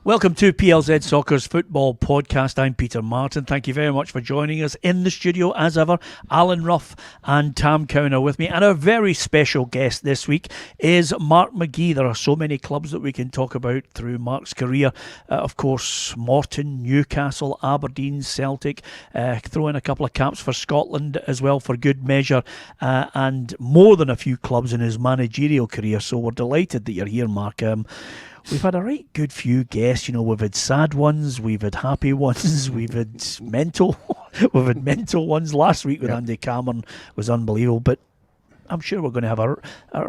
Welcome to PLZ Soccer's Football Podcast. I'm Peter Martin. Thank you very much for joining us in the studio. As ever, Alan Rough and Tam Cowan are with me. And our very special guest this week is Mark McGhee. There are so many clubs that we can talk about through Mark's career. Of course, Morton, Newcastle, Aberdeen, Celtic. Throw in a couple of caps for Scotland as well for good measure. And more than a few clubs in his managerial career. So we're delighted that you're here, Mark. We've had a right good few guests. You know, we've had sad ones, we've had happy ones, we've had mental ones. Last week with Andy Cameron was unbelievable, but I'm sure we're going to have a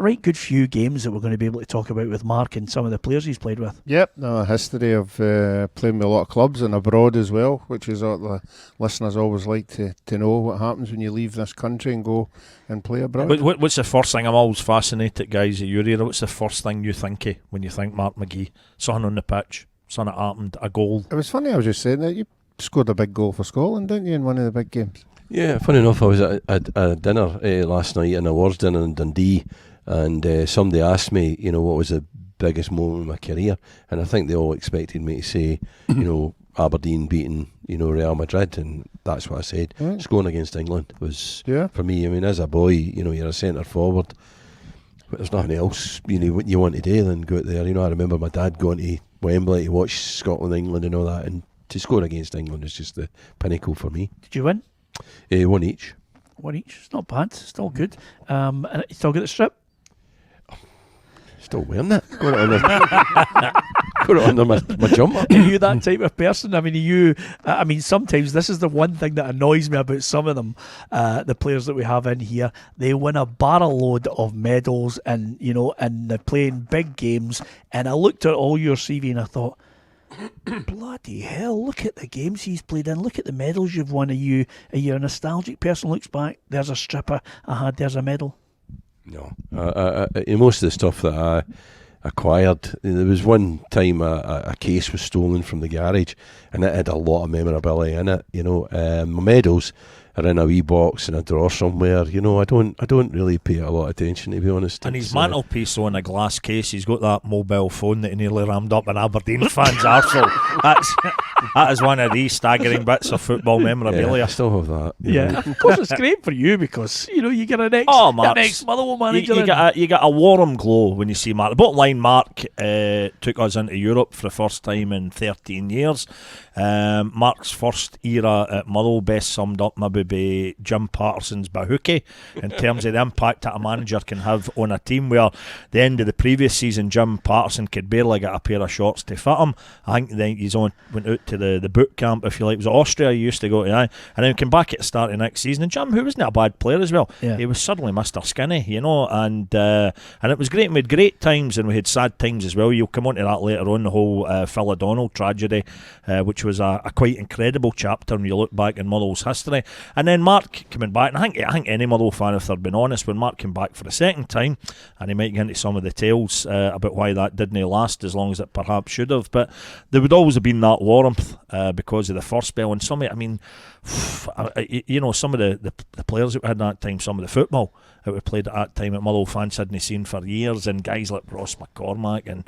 right good few games that we're going to be able to talk about with Mark and some of the players he's played with. Yep, a history of playing with a lot of clubs and abroad as well, which is what the listeners always like to know what happens when you leave this country and go and play abroad. What's the first thing? I'm always fascinated, guys, at your era. What's the first thing you think of when you think Mark McGhee? Something on the pitch, something that happened, a goal. It was funny, I was just saying that you scored a big goal for Scotland, didn't you, in one of the big games? Yeah, funny enough, I was at a dinner last night, an awards dinner in Dundee, and somebody asked me, you know, what was the biggest moment in my career, and I think they all expected me to say, you know, Aberdeen beating, you know, Real Madrid, and that's what I said. Right. Scoring against England was, for me, I mean, as a boy, you know, you're a centre forward, but there's nothing else, you know, what you want to do than go out there. You know, I remember my dad going to Wembley to watch Scotland, England and all that, and to score against England is just the pinnacle for me. Did you win? One each. It's not bad. It's still good. And you still get the strip? Still wearing it. Got it under my jumper. Are you that type of person? I mean, sometimes this is the one thing that annoys me about some of them, the players that we have in here. They win a barrel load of medals and, you know, and they're playing big games. And I looked at all your CV and I thought, bloody hell, look at the games he's played in, look at the medals you've won. Are you a nostalgic person, looks back, there's a stripper I had, there's a medal? No. Most of the stuff that I acquired, there was one time a case was stolen from the garage and it had a lot of memorability in it, you know. My medals are in a wee box in a drawer somewhere. You know, I don't really pay a lot of attention, to be honest. And his mantelpiece on a glass case, he's got that mobile phone that he nearly rammed up an Aberdeen fan's arsehole. That is one of these staggering bits of football memorabilia. Yeah, I still have that. Yeah, of course it's great for you because, you know, you get an ex-Motherwell manager. You get a warm glow when you see Mark. The bottom line, Mark took us into Europe for the first time in 13 years. Mark's first era at Motherwell best summed up maybe by Jim Patterson's Bahookie in terms of the impact that a manager can have on a team, where the end of the previous season Jim Patterson could barely get a pair of shorts to fit him. I think then went out to the boot camp, if you like. It was Austria he used to go to, and then came back at the start of next season, and Jim, who wasn't a bad player as well, he was suddenly Mr. Skinny, you know, and it was great. We had great times and we had sad times as well. You'll come on to that later on, the whole Phil O'Donnell tragedy, which was a quite incredible chapter when you look back in Motherwell's history. And then Mark coming back, and I think any Motherwell fan, if they're being honest, when Mark came back for the second time, and he might get into some of the tales about why that didn't last as long as it perhaps should have, but there would always have been that warmth because of the first spell. And some of it, I mean, you know, some of the players that we had at that time, some of the football that we played at that time at Motherwell fans hadn't seen for years, and guys like Ross McCormack and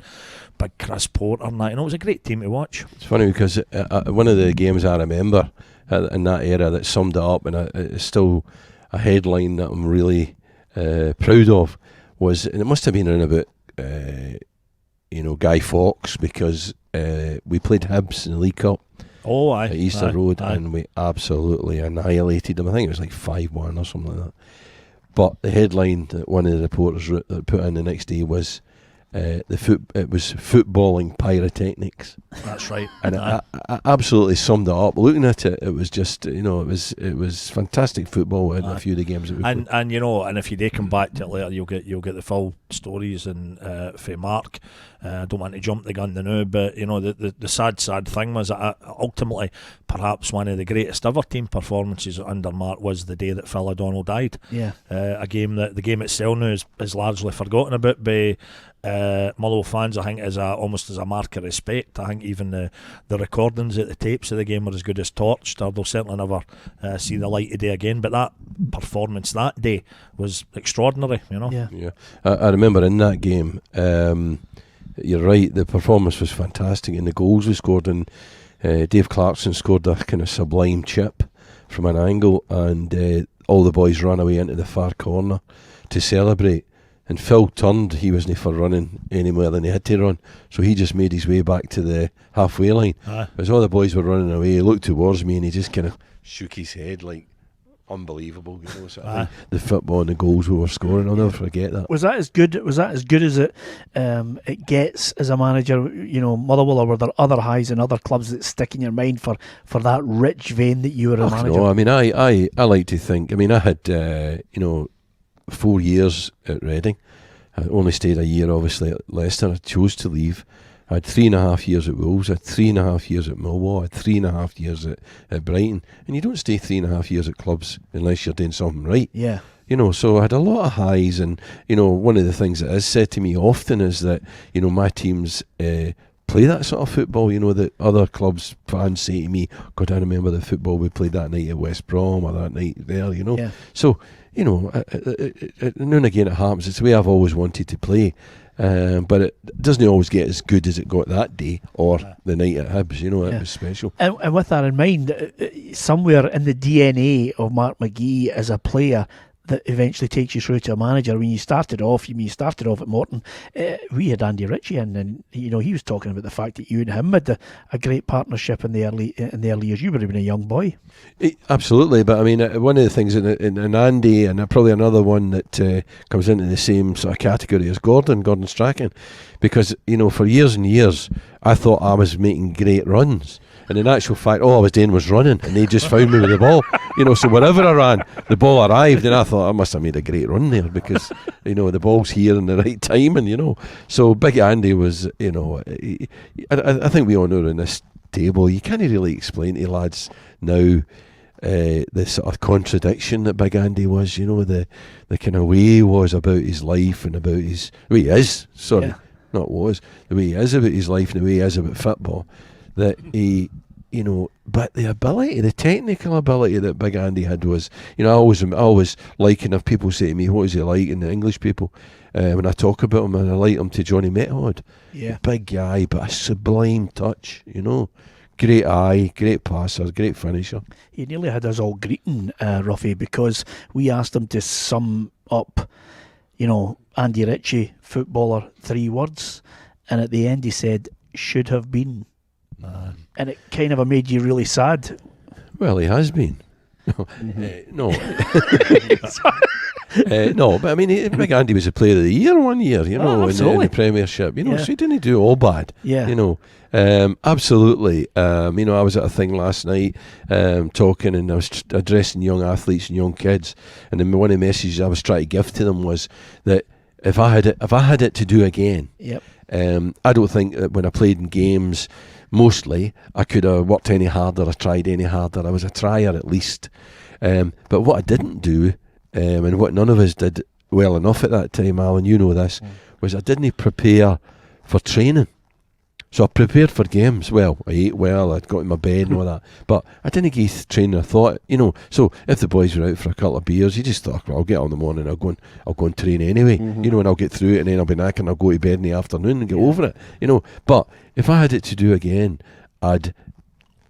Big Chris Porter and that, you know, it was a great team to watch. It's funny because one of the games I remember in that era that summed it up, and it's still a headline that I'm really proud of, was, and it must have been around about you know, Guy Fawkes, because we played Hibs in the League Cup at Easter Road, and we absolutely annihilated them. I think it was like 5-1 or something like that. But the headline that one of the reporters put in the next day was it was footballing pyrotechnics. That's right. And I absolutely summed it up. Looking at it, it was just, you know, it was fantastic football in a few of the games that we played. And you know, and if you do come back to it later, you'll get the full stories and for Mark. I don't want to jump the gun now, but you know, the sad thing was that ultimately perhaps one of the greatest ever team performances under Mark was the day that Phil O'Donnell died. Yeah, a game that the game itself now is largely forgotten about by Motherwell fans. I think almost as a mark of respect. I think even the recordings at the tapes of the game were as good as torched, or they'll certainly never see the light of day again. But that performance that day was extraordinary, you know. Yeah. I remember in that game you're right, the performance was fantastic, and the goals we scored, and Dave Clarkson scored a kind of sublime chip from an angle, and all the boys ran away into the far corner to celebrate. And Phil turned, he wasn't for running any more than he had to run, so he just made his way back to the halfway line. As all the boys were running away, he looked towards me and he just kind of shook his head like, unbelievable, you know. So the football and the goals we were scoring, I'll never forget that. Was that as good as it gets as a manager? You know, Motherwell, or were there other highs in other clubs that stick in your mind for that rich vein that you were a manager? No, I mean, I like to think. I mean, I had 4 years at Reading. I only stayed a year, obviously, at Leicester. I chose to leave. I had 3.5 years at Wolves, I had 3.5 years at Millwall, I had 3.5 years at Brighton. And you don't stay 3.5 years at clubs unless you're doing something right. Yeah. You know, so I had a lot of highs, and, you know, one of the things that is said to me often is that, you know, my teams play that sort of football, you know, that other clubs fans say to me, God, I remember the football we played that night at West Brom or that night there, you know. Yeah. So, you know, now and again it happens. It's the way I've always wanted to play. But it doesn't always get as good as it got that day or the night at Hibs, you know. It was special. And with that in mind, somewhere in the DNA of Mark McGhee as a player that eventually takes you through to a manager. When you started off at Morton, we had Andy Ritchie in, and you know, he was talking about the fact that you and him had a great partnership in the early years. You would have been a young boy. Absolutely, but I mean, one of the things in Andy, and probably another one that comes into the same sort of category as Gordon Strachan, because, you know, for years and years I thought I was making great runs. And in actual fact, all I was doing was running, and they just found me with the ball. You know, so wherever I ran, the ball arrived, and I thought I must have made a great run there because, you know, the ball's here in the right time, and, you know. So Big Andy was, you know, I think we all know in this table, you can't really explain to lads now the sort of contradiction that Big Andy was, you know, the kind of way he was about his life and about his, the way he is, the way he is about his life and the way he is about football. That he, you know, but the ability, the technical ability that Big Andy had was, you know, I always liken if people say to me, what is he like, in the English people, when I talk about him, and I like him to Johnny Method. Yeah. Big guy, but a sublime touch, you know. Great eye, great passer, great finisher. He nearly had us all greeting, Roughie, because we asked him to sum up, you know, Andy Ritchie, footballer, 3 words, and at the end he said, should have been. And it kind of made you really sad. Well, he has been. No, but I mean, Big Andy was a Player of the Year one year, you know, in the Premiership, you know, so he didn't do all bad, you know. Absolutely. You know, I was at a thing last night talking, and I was addressing young athletes and young kids, and then one of the messages I was trying to give to them was that if I had it to do again, I don't think that when I played in games, mostly I could have worked any harder or tried any harder. I was a trier at least. But what I didn't do, and what none of us did well enough at that time, Alan, you know this, was I didn't prepare for training. So I prepared for games. Well, I ate well, I'd got in my bed and all that, but I didn't give training a thought, you know. So if the boys were out for a couple of beers, you just thought, well, I'll get on in the morning, I'll go and train anyway, you know, and I'll get through it, and then I'll be knackered and I'll go to bed in the afternoon and get over it, you know. But if I had it to do again, I'd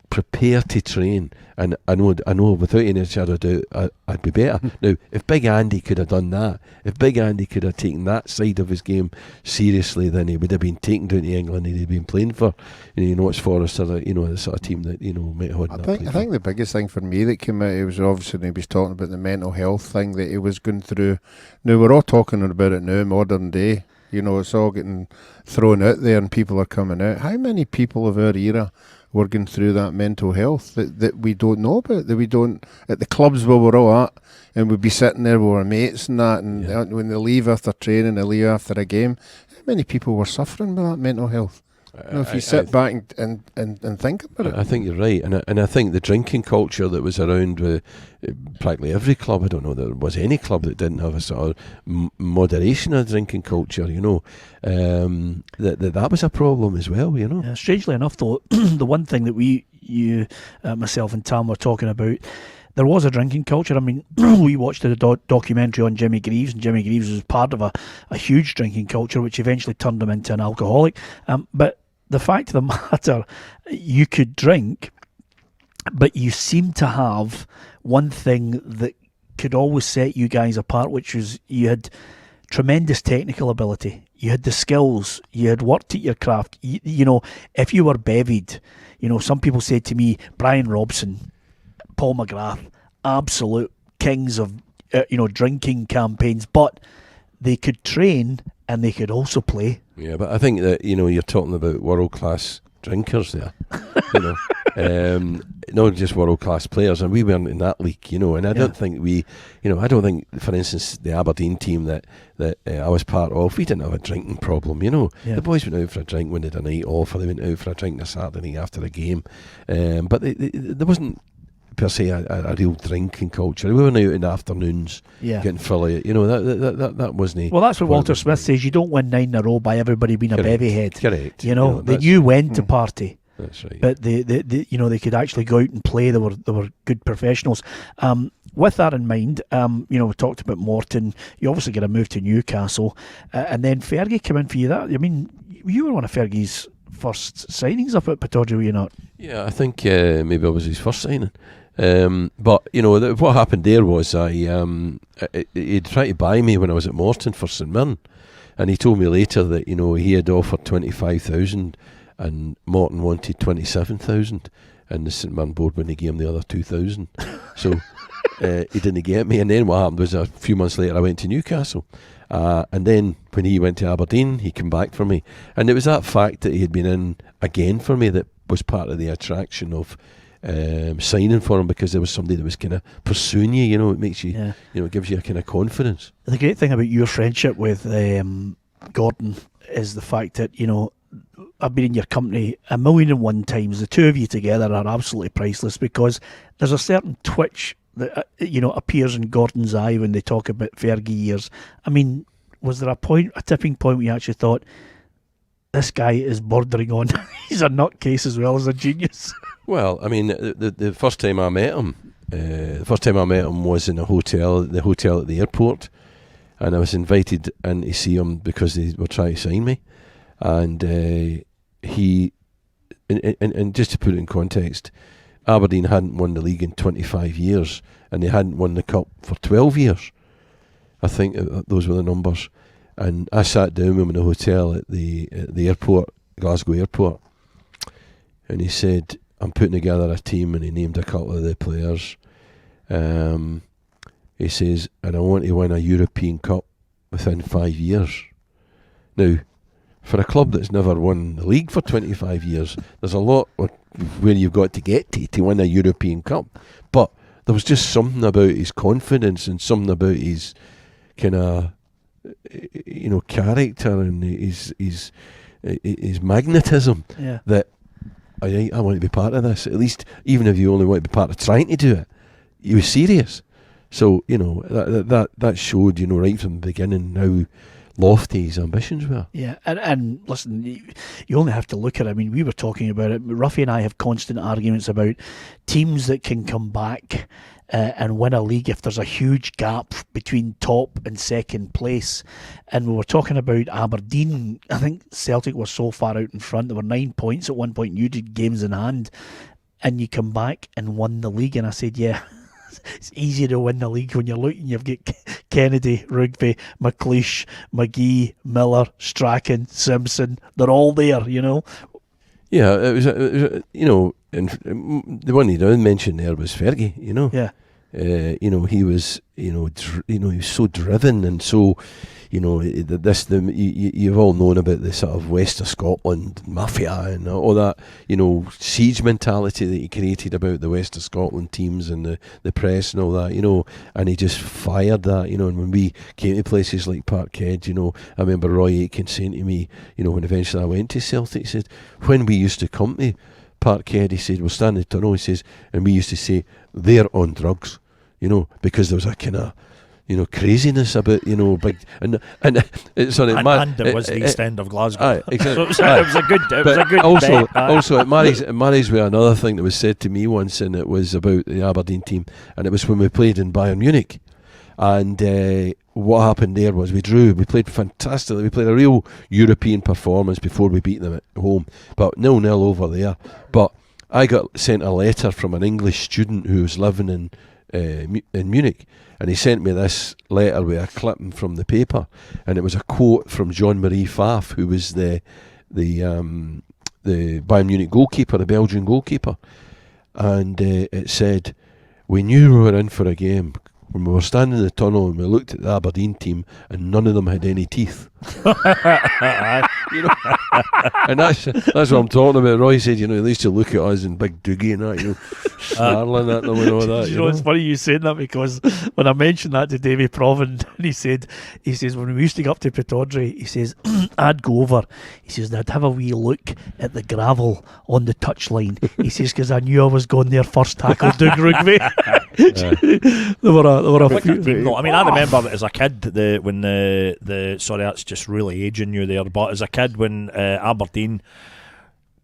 prepare to train, and I know without any shadow of doubt I'd be better. Now, if Big Andy could have done that, if Big Andy could have taken that side of his game seriously, then he would have been taken down to England, and he'd been playing for, you know, it's Forest, or, you know, the sort of team that, you know, might have. I think the biggest thing for me that came out, it was obviously he was talking about the mental health thing that he was going through. Now we're all talking about it now, modern day. You know, it's all getting thrown out there and people are coming out. How many people of our era were going through that mental health that we don't know about, that we don't, at the clubs where we're all at, and we'd be sitting there with our mates and that, and when they leave after training, they leave after a game, how many people were suffering with that mental health? You know, if you sit back and think about it. I think you're right, and I think the drinking culture that was around with practically every club, I don't know that there was any club that didn't have a sort of moderation of drinking culture, you know, that was a problem as well, you know. Strangely enough, though, the one thing that myself and Tam were talking about there was a drinking culture. I mean, we watched a documentary on Jimmy Greaves, and Jimmy Greaves was part of a huge drinking culture, which eventually turned him into an alcoholic. But the fact of the matter, you could drink, but you seem to have one thing that could always set you guys apart, which was you had tremendous technical ability. You had the skills. You had worked at your craft. You know, if you were bevied, you know, some people said to me, Brian Robson, Paul McGrath, absolute kings of, drinking campaigns, but they could train and they could also play. Yeah, but I think that, you're talking about world-class drinkers there, not just world-class players, and we weren't in that league, and I don't think for instance, the Aberdeen team that I was part of, we didn't have a drinking problem, The boys went out for a drink when they had a night off, or they went out for a drink on a Saturday night after a game, but there wasn't per se a real drinking culture. We were out in the afternoons getting fully, that wasn't. Well, that's what Walter Smith says. You don't win 9 in a row by everybody being a bevy head. Correct. They knew when to party. That's right. But they could actually go out and play. They were good professionals. With that in mind, we talked about Morton. You obviously got a move to Newcastle, and then Fergie came in for you. That, I mean, you were one of Fergie's first signings up at Pittodrie, were you not? Yeah, I think maybe I was his first signing. But what happened there was he'd tried to buy me when I was at Morton for St Mirren, and he told me later that he had offered 25,000 and Morton wanted 27,000, and the St Mirren board wouldn't give him the other 2,000. So he didn't get me. And then what happened was a few months later I went to Newcastle, and then when he went to Aberdeen, he came back for me, and it was that fact that he had been in again for me that was part of the attraction of signing for him, because there was somebody that was kind of pursuing you. It makes you, it gives you a kind of confidence. The great thing about your friendship with Gordon is the fact that I've been in your company 1,000,001 times. The two of you together are absolutely priceless, because there's a certain twitch that appears in Gordon's eye when they talk about Fergie years. I mean, was there a tipping point where you actually thought, this guy is bordering on he's a nutcase as well as a genius? Well, I mean, the first time I met him, was in the hotel at the airport, and I was invited in to see him because they were trying to sign me, and he, and just to put it in context, Aberdeen hadn't won the league in 25 years, and they hadn't won the cup for 12 years. I think those were the numbers. And I sat down with him in a hotel at the airport, Glasgow airport, and he said, I'm putting together a team, and he named a couple of the players. He says, and I want to win a European Cup within 5 years. Now, for a club that's never won the league for 25 years, there's a lot where you've got to get to win a European Cup. But there was just something about his confidence and something about his kind of, character and his magnetism that I want to be part of this. At least, even if you only want to be part of trying to do it, he was serious. So that showed right from the beginning how lofty his ambitions were. Yeah, and listen, you only have to look at it. I mean, we were talking about it. Roughie and I have constant arguments about teams that can come back and win a league if there's a huge gap between top and second place. And we were talking about Aberdeen. I think Celtic were so far out in front. There were 9 points at one point. You did games in hand, and you come back and won the league. And I said, yeah, it's easier to win the league when you're looking. You've got Kennedy, Rugby, McLeish, McGhee, Miller, Strachan, Simpson. They're all there, Yeah, it was and the one you don't mention there was Fergie, Yeah. He was, he was so driven and so, you've all known about the sort of West of Scotland mafia and all that, siege mentality that he created about the West of Scotland teams and the press and all that, and he just fired that, and when we came to places like Parkhead, I remember Roy Aitken saying to me, when eventually I went to Celtic, he said, when we used to come to Parkhead, he said, we're standing in the tunnel, he says, and we used to say, they're on drugs, because there was a kind of, craziness about, big and it's on it. And it was the East End of Glasgow. Aye, exactly. So it was a good. It was a good. Also, it marries with another thing that was said to me once, and it was about the Aberdeen team, and it was when we played in Bayern Munich, and what happened there was we drew. We played fantastically. We played a real European performance before we beat them at home, but 0-0 over there. But I got sent a letter from an English student who was living in Munich. And he sent me this letter with a clipping from the paper, and it was a quote from Jean-Marie Pfaff, who was the Bayern Munich goalkeeper, the Belgian goalkeeper. And it said, "We knew we were in for a game when we were standing in the tunnel and we looked at the Aberdeen team, and none of them had any teeth." And that's what I'm talking about. Roy said, they used to look at us in big doogie and that, snarling at them and all that. It's funny you saying that, because when I mentioned that to Davy Provan, he says when we used to go up to Pittodrie, he says I'd go over. He says I'd have a wee look at the gravel on the touchline. He says because I knew I was going there first tackle Doug Rugby. There were a few. I mean, I remember as a kid when the sorry, that's just really aging you there. But as a kid, when Aberdeen,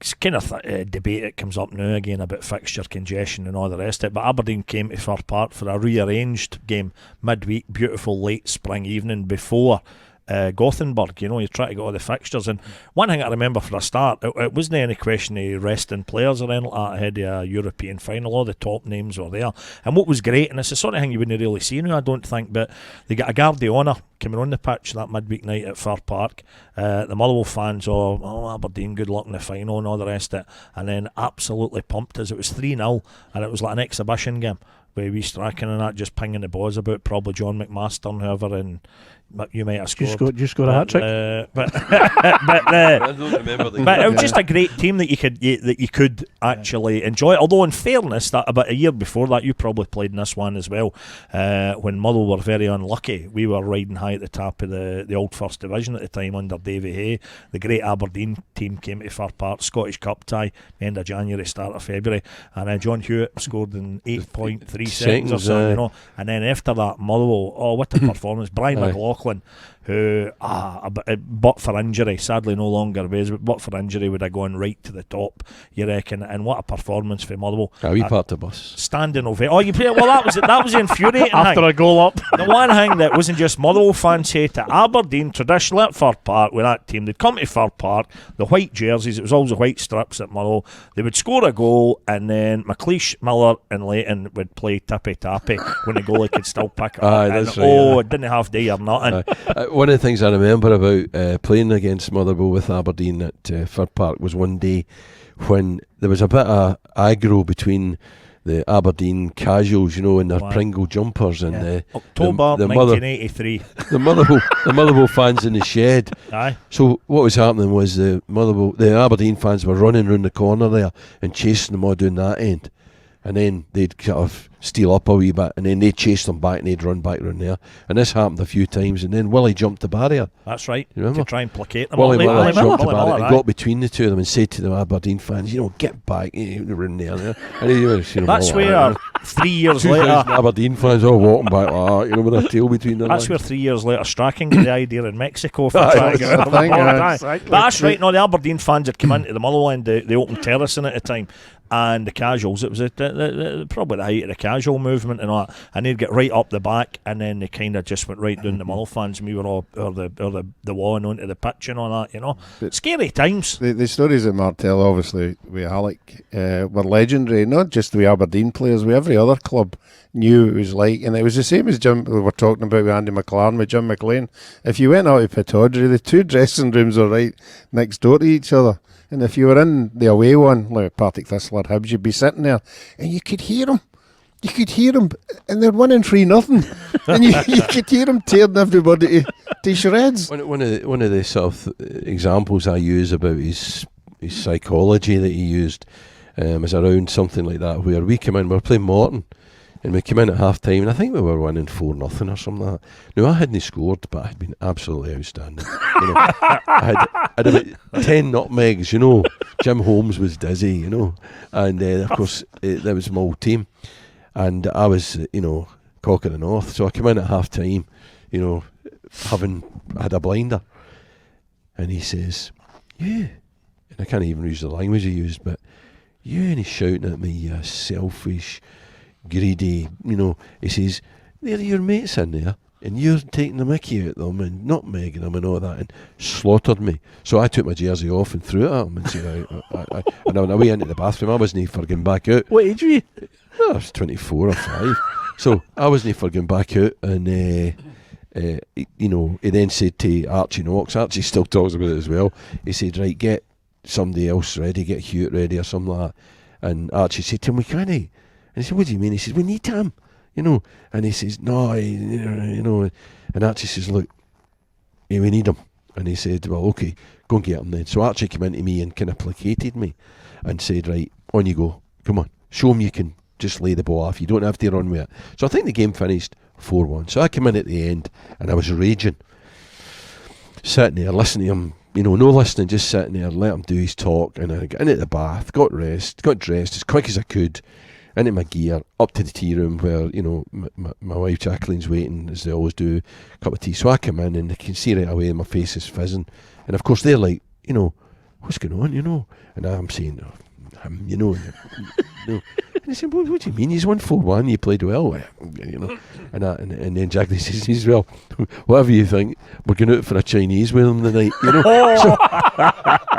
it's kind of debate that comes up now again about fixture congestion and all the rest of it. But Aberdeen came to Fir Park for a rearranged game midweek, beautiful late spring evening before Gothenburg. You try to get all the fixtures, and one thing I remember for a start, it wasn't any question of resting players or anything like that ahead of a European final. All the top names were there, and what was great, and it's the sort of thing you wouldn't really see now, I don't think, but they got a guard of honour coming on the pitch that midweek night at Fir Park. The Motherwell fans, Aberdeen, good luck in the final and all the rest of it, and then absolutely pumped us. It was 3-0, and it was like an exhibition game where we striking and that, just pinging the balls about, probably John McMaster and whoever, and you might have scored. Just scored a hat trick. But I don't remember but it was just a great team that you could actually enjoy. Although in fairness, that about a year before that, you probably played in this one as well. When Motherwell were very unlucky, we were riding high at the top of the old First Division at the time under Davy Hay. The great Aberdeen team came to Fir Park, Scottish Cup tie, end of January, start of February, and John Hewitt scored in 8.3 seconds or something, and then after that, Motherwell, what a performance. Brian McLaughlin, who but for injury, sadly no longer is, but for injury would have gone right to the top, you reckon? And what a performance for Motherwell. We part the bus. Standing ovation. That was infuriating. After a goal up. The one thing that wasn't just Motherwell fans say to Aberdeen, traditionally at Fir Park with that team, they'd come to Fir Park, the white jerseys, it was always the white strips at Motherwell, they would score a goal, and then McLeish, Miller and Leighton would play tippy-tappy when the goalie could still pick it up. That's right, it didn't have day or nothing. One of the things I remember about playing against Motherwell with Aberdeen at Fir Park was one day when there was a bit of aggro between the Aberdeen casuals, in their Pringle jumpers, and October 1983. The Motherwell fans in the shed. Aye. So what was happening was the Aberdeen fans were running round the corner there and chasing them all down that end. And then they'd sort of steal up a wee bit, and then they'd chase them back and they'd run back round there. And this happened a few times, and then Willie jumped the barrier. That's right. You remember? To try and placate them. Willie Miller jumped the barrier and got between the two of them and said to the Aberdeen fans, get back, round there. And that's where 3 years later, Aberdeen fans all walking back like that, with their tail between their legs. Where 3 years later Strachan got the idea in Mexico for trying to get rid of the ball. But that's right, the Aberdeen fans had come into the Motherwell end, the open terracing at the time, and the casuals, it was probably the height of the casual movement and all that, and they'd get right up the back, and then they kind of just went right down the Motherwell fans, and we were all the wall and onto the pitch and all that, But scary times. The stories that Martel, obviously with Alec, were legendary, not just with Aberdeen players, with every other club knew it was like, and it was the same as Jim, we were talking about with Andy McLaren, with Jim McLean. If you went out to Pittodrie, the two dressing rooms were right next door to each other. And if you were in the away one, like Partick Thistle or Hibs, you'd be sitting there and you could hear them. You could hear them, and they're winning 3-0, and you could hear them tearing everybody to shreds. One of the sort of examples I use about his psychology that he used is around something like that, where we came in, we were playing Morton, and we came in at half time, and I think we were winning 4-0 or something like that. Now, I hadn't scored, but I had been absolutely outstanding. I had about 10 nutmegs, Jim Holmes was dizzy, and of course, that was my old team. And I was, cock of the north. So I come in at half time, having had a blinder, and he says, "You," and I can't even use the language he used, but "you," and he's shouting at me, "You selfish, greedy," he says, "There are your mates in there, and you're taking the mickey out of them and not megging them and all that," and slaughtered me. So I took my jersey off and threw it at him and said, and I went away into the bathroom. I wasn't for getting back out. What age were you? I was 24 or 5. So I wasn't for getting back out, and he then said to Archie Knox, Archie still talks about it as well, he said, "Right, get somebody else ready, get Hewitt ready or something like that." And Archie said to him, "We can't." And he said, "What do you mean?" He says, "We need him." And he says, "No, and Archie says, "Look, we need him." And he said, "Well, okay, go and get him then." So Archie came into me and kind of placated me and said, "Right, on you go, come on, show him you can just lay the ball off, you don't have to run with it." So I think the game finished 4-1. So I came in at the end and I was raging, sitting there listening to him, no listening, just sitting there, let him do his talk. And I got into the bath, got dressed as quick as I could, into my gear, up to the tea room where, my wife Jacqueline's waiting, as they always do, cup of tea. So I come in and I can see right away my face is fizzing. And of course they're like, "What's going on, And I'm saying, And he said, what do you mean? He's won 4-1, you played well, And then Jacqueline says, "Well, whatever you think, we're going out for a Chinese with him tonight,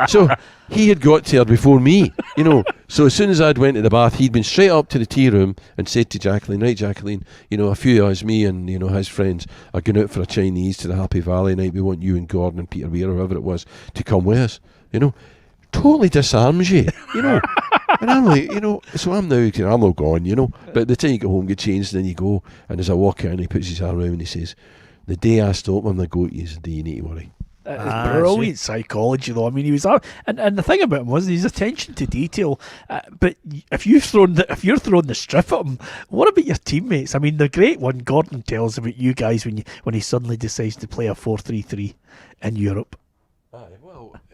So he had got to her before me, So as soon as I'd went to the bath, he'd been straight up to the tea room and said to Jacqueline, "Right, Jacqueline, a few of us, me and, his friends, are going out for a Chinese to the Happy Valley night. We want you and Gordon and Peter Weir, or whoever it was, to come with us," Totally disarms you, And I'm like, so I'm not gone, But at the time you get home, get changed, then you go, and as I walk in, he puts his arm around and he says, "The day I stop on the goat is the day you need to worry." It's brilliant psychology, though. I mean, he was, and the thing about him was his attention to detail. But if you're throwing the strip at him, what about your teammates? I mean, the great one Gordon tells about you guys when he suddenly decides to play a 4-3-3 in Europe.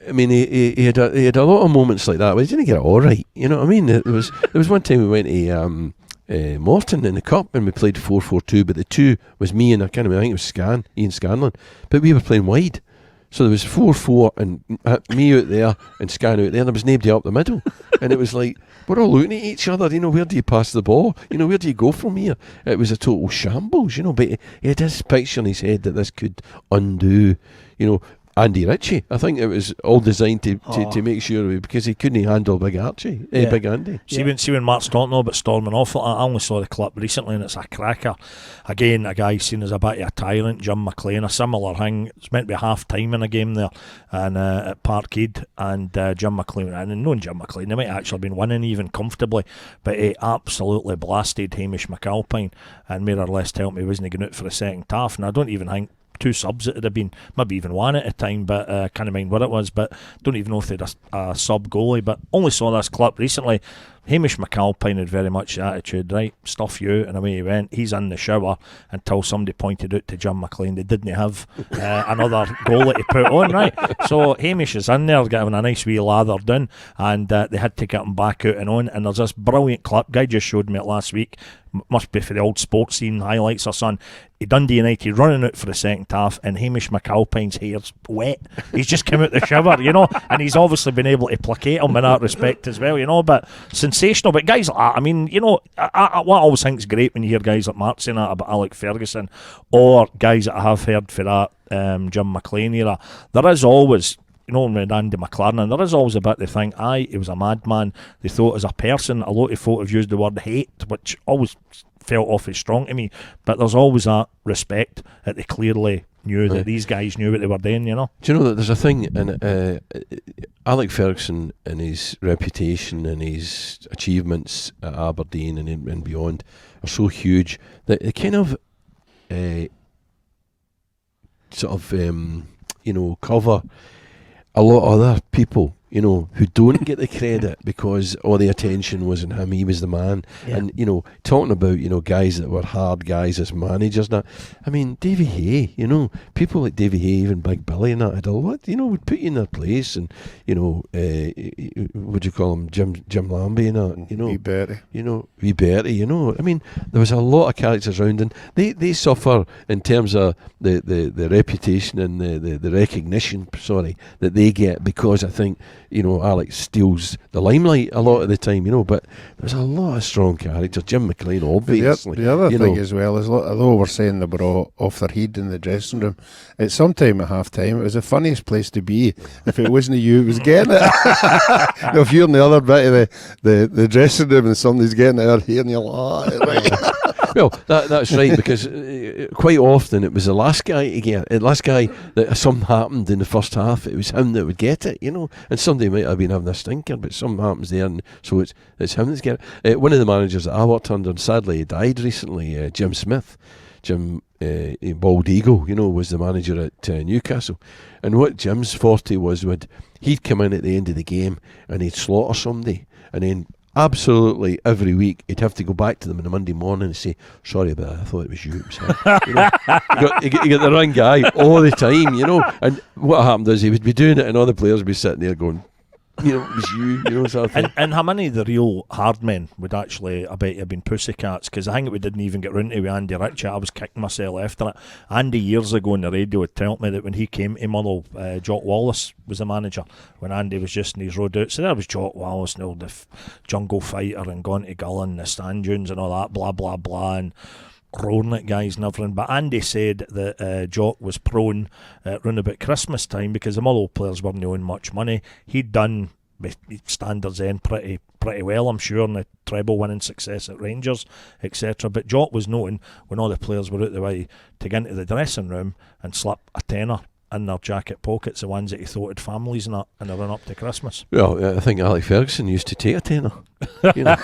I mean, he had a lot of moments like that, but he didn't get it all right. You know what I mean? There was one time we went to Morton in the Cup and we played 4-4-2, but the two was me and I think it was Ian Scanlon, but we were playing wide. So there was 4-4 and me out there and Scan out there, and there was nobody up the middle. And it was like, we're all looking at each other, where do you pass the ball? Where do you go from here? It was a total shambles, but he had this picture in his head that this could undo, Andy Ritchie. I think it was all designed to make sure, because he couldn't handle Big Archie, Big Andy. See when Mark's talking about storming off, I only saw the clip recently and it's a cracker. Again, a guy seen as a bit of a tyrant, Jim McLean, a similar thing. It's meant to be half time in a game there and at Parkhead, and Jim McLean, and knowing Jim McLean, they might have actually been winning even comfortably, but he absolutely blasted Hamish McAlpine and more or less told me he wasn't going out for the second half. And I don't even think two subs it would have been, maybe even one at a time, but can't mind what it was, but don't even know if they had a sub goalie. But only saw this clip recently. Hamish McAlpine had very much the attitude, right, stuff you, and away he went. He's in the shower until somebody pointed out to Jim McLean they didn't have another goalie to put on, right? So Hamish is in there getting a nice wee lather down, and they had to get him back out and on. And there's this brilliant clip, guy just showed me it last week, must be for the old sports scene highlights or something. Dundee United running out for the second half, and Hamish McAlpine's hair's wet. He's just come out the shower, and he's obviously been able to placate him in that respect as well, but sensational. But guys like that, I mean, what I always think is great when you hear guys like Mark saying that about Alex Ferguson, or guys that I have heard for that Jim McLean era, there is always, with Andy McLaren, there is always a bit they think, he was a madman. They thought as a person, a lot of folk have used the word hate, which always felt awfully strong to me, but there's always that respect that they clearly knew that these guys knew what they were doing, Do you know that there's a thing in Alex Ferguson and his reputation and his achievements at Aberdeen and beyond are so huge that they kind of cover a lot of other people, you know, who don't get the credit because all the attention was on him. He was the man. Yeah. And, you know, talking about, you know, guys that were hard guys as managers and that. I mean, Davy Hay, you know, people like Davy Hay, even Big Billy and that, had a lot, you know, would put you in their place. And, you know, what do you call him? Jim Lambie and that, you know. Wee Bertie. You know, wee Bertie, you know. I mean, there was a lot of characters around, and they suffer in terms of the reputation and the recognition, that they get, because I think, you know, Alex steals the limelight a lot of the time, you know, but there's a lot of strong characters. Jim McLean, obviously. The other thing know, as well is, although we're saying they were all off their head in the dressing room, at some time at half time, it was the funniest place to be. If it wasn't you, it was getting it. If you're in the other bit of the dressing room and somebody's getting it out here and you're like, well, that's right, because quite often it was the last guy to get it. The last guy that something happened in the first half, it was him that would get it, you know. And somebody might have been having a stinker, but something happens there, and so it's him that's getting it. One of the managers that I worked under, and sadly he died recently, Jim Smith. Jim Bald Eagle, you know, was the manager at Newcastle. And what Jim's forte was, he'd come in at the end of the game and he'd slaughter somebody, and then absolutely every week he'd have to go back to them on a Monday morning and say, sorry about that, I thought it was you. You know, you got the wrong guy all the time, you know. And what happened is he would be doing it and all the players would be sitting there going, you know, it was you know, sort of thing. And how many of the real hard men would actually, I bet, have been pussycats? Because I think we didn't even get round to with Andy Ritchie. I was kicking myself after it. Andy, years ago on the radio, would tell me that when he came to Motherwell, Jock Wallace was the manager when Andy was just in his road out. So there was Jock Wallace and all the jungle fighter and gone to Gull and the stand dunes and all that, blah, blah, blah, and roaring at guys and everything. But Andy said that Jock was prone round about Christmas time, because the Motherwell players weren't owing much money. He'd done with standards then pretty well, I'm sure, in the treble winning success at Rangers, etc. But Jock was known, when all the players were out the way, to get into the dressing room and slip a tenner in their jacket pockets, the ones that he thought had families and that, in the run up to Christmas. Well, I think Alex Ferguson used to take a tenner, you know.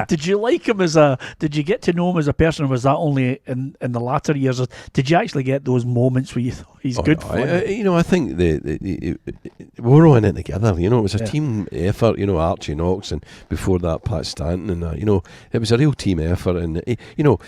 Did you like him did you get to know him as a person, or was that only in the latter years? Or did you actually get those moments where you thought he's good fun? You know, I think we were all in it together, you know. It was a team effort, you know. Archie Knox, and before that Pat Stanton, and that, you know, it was a real team effort. And you know,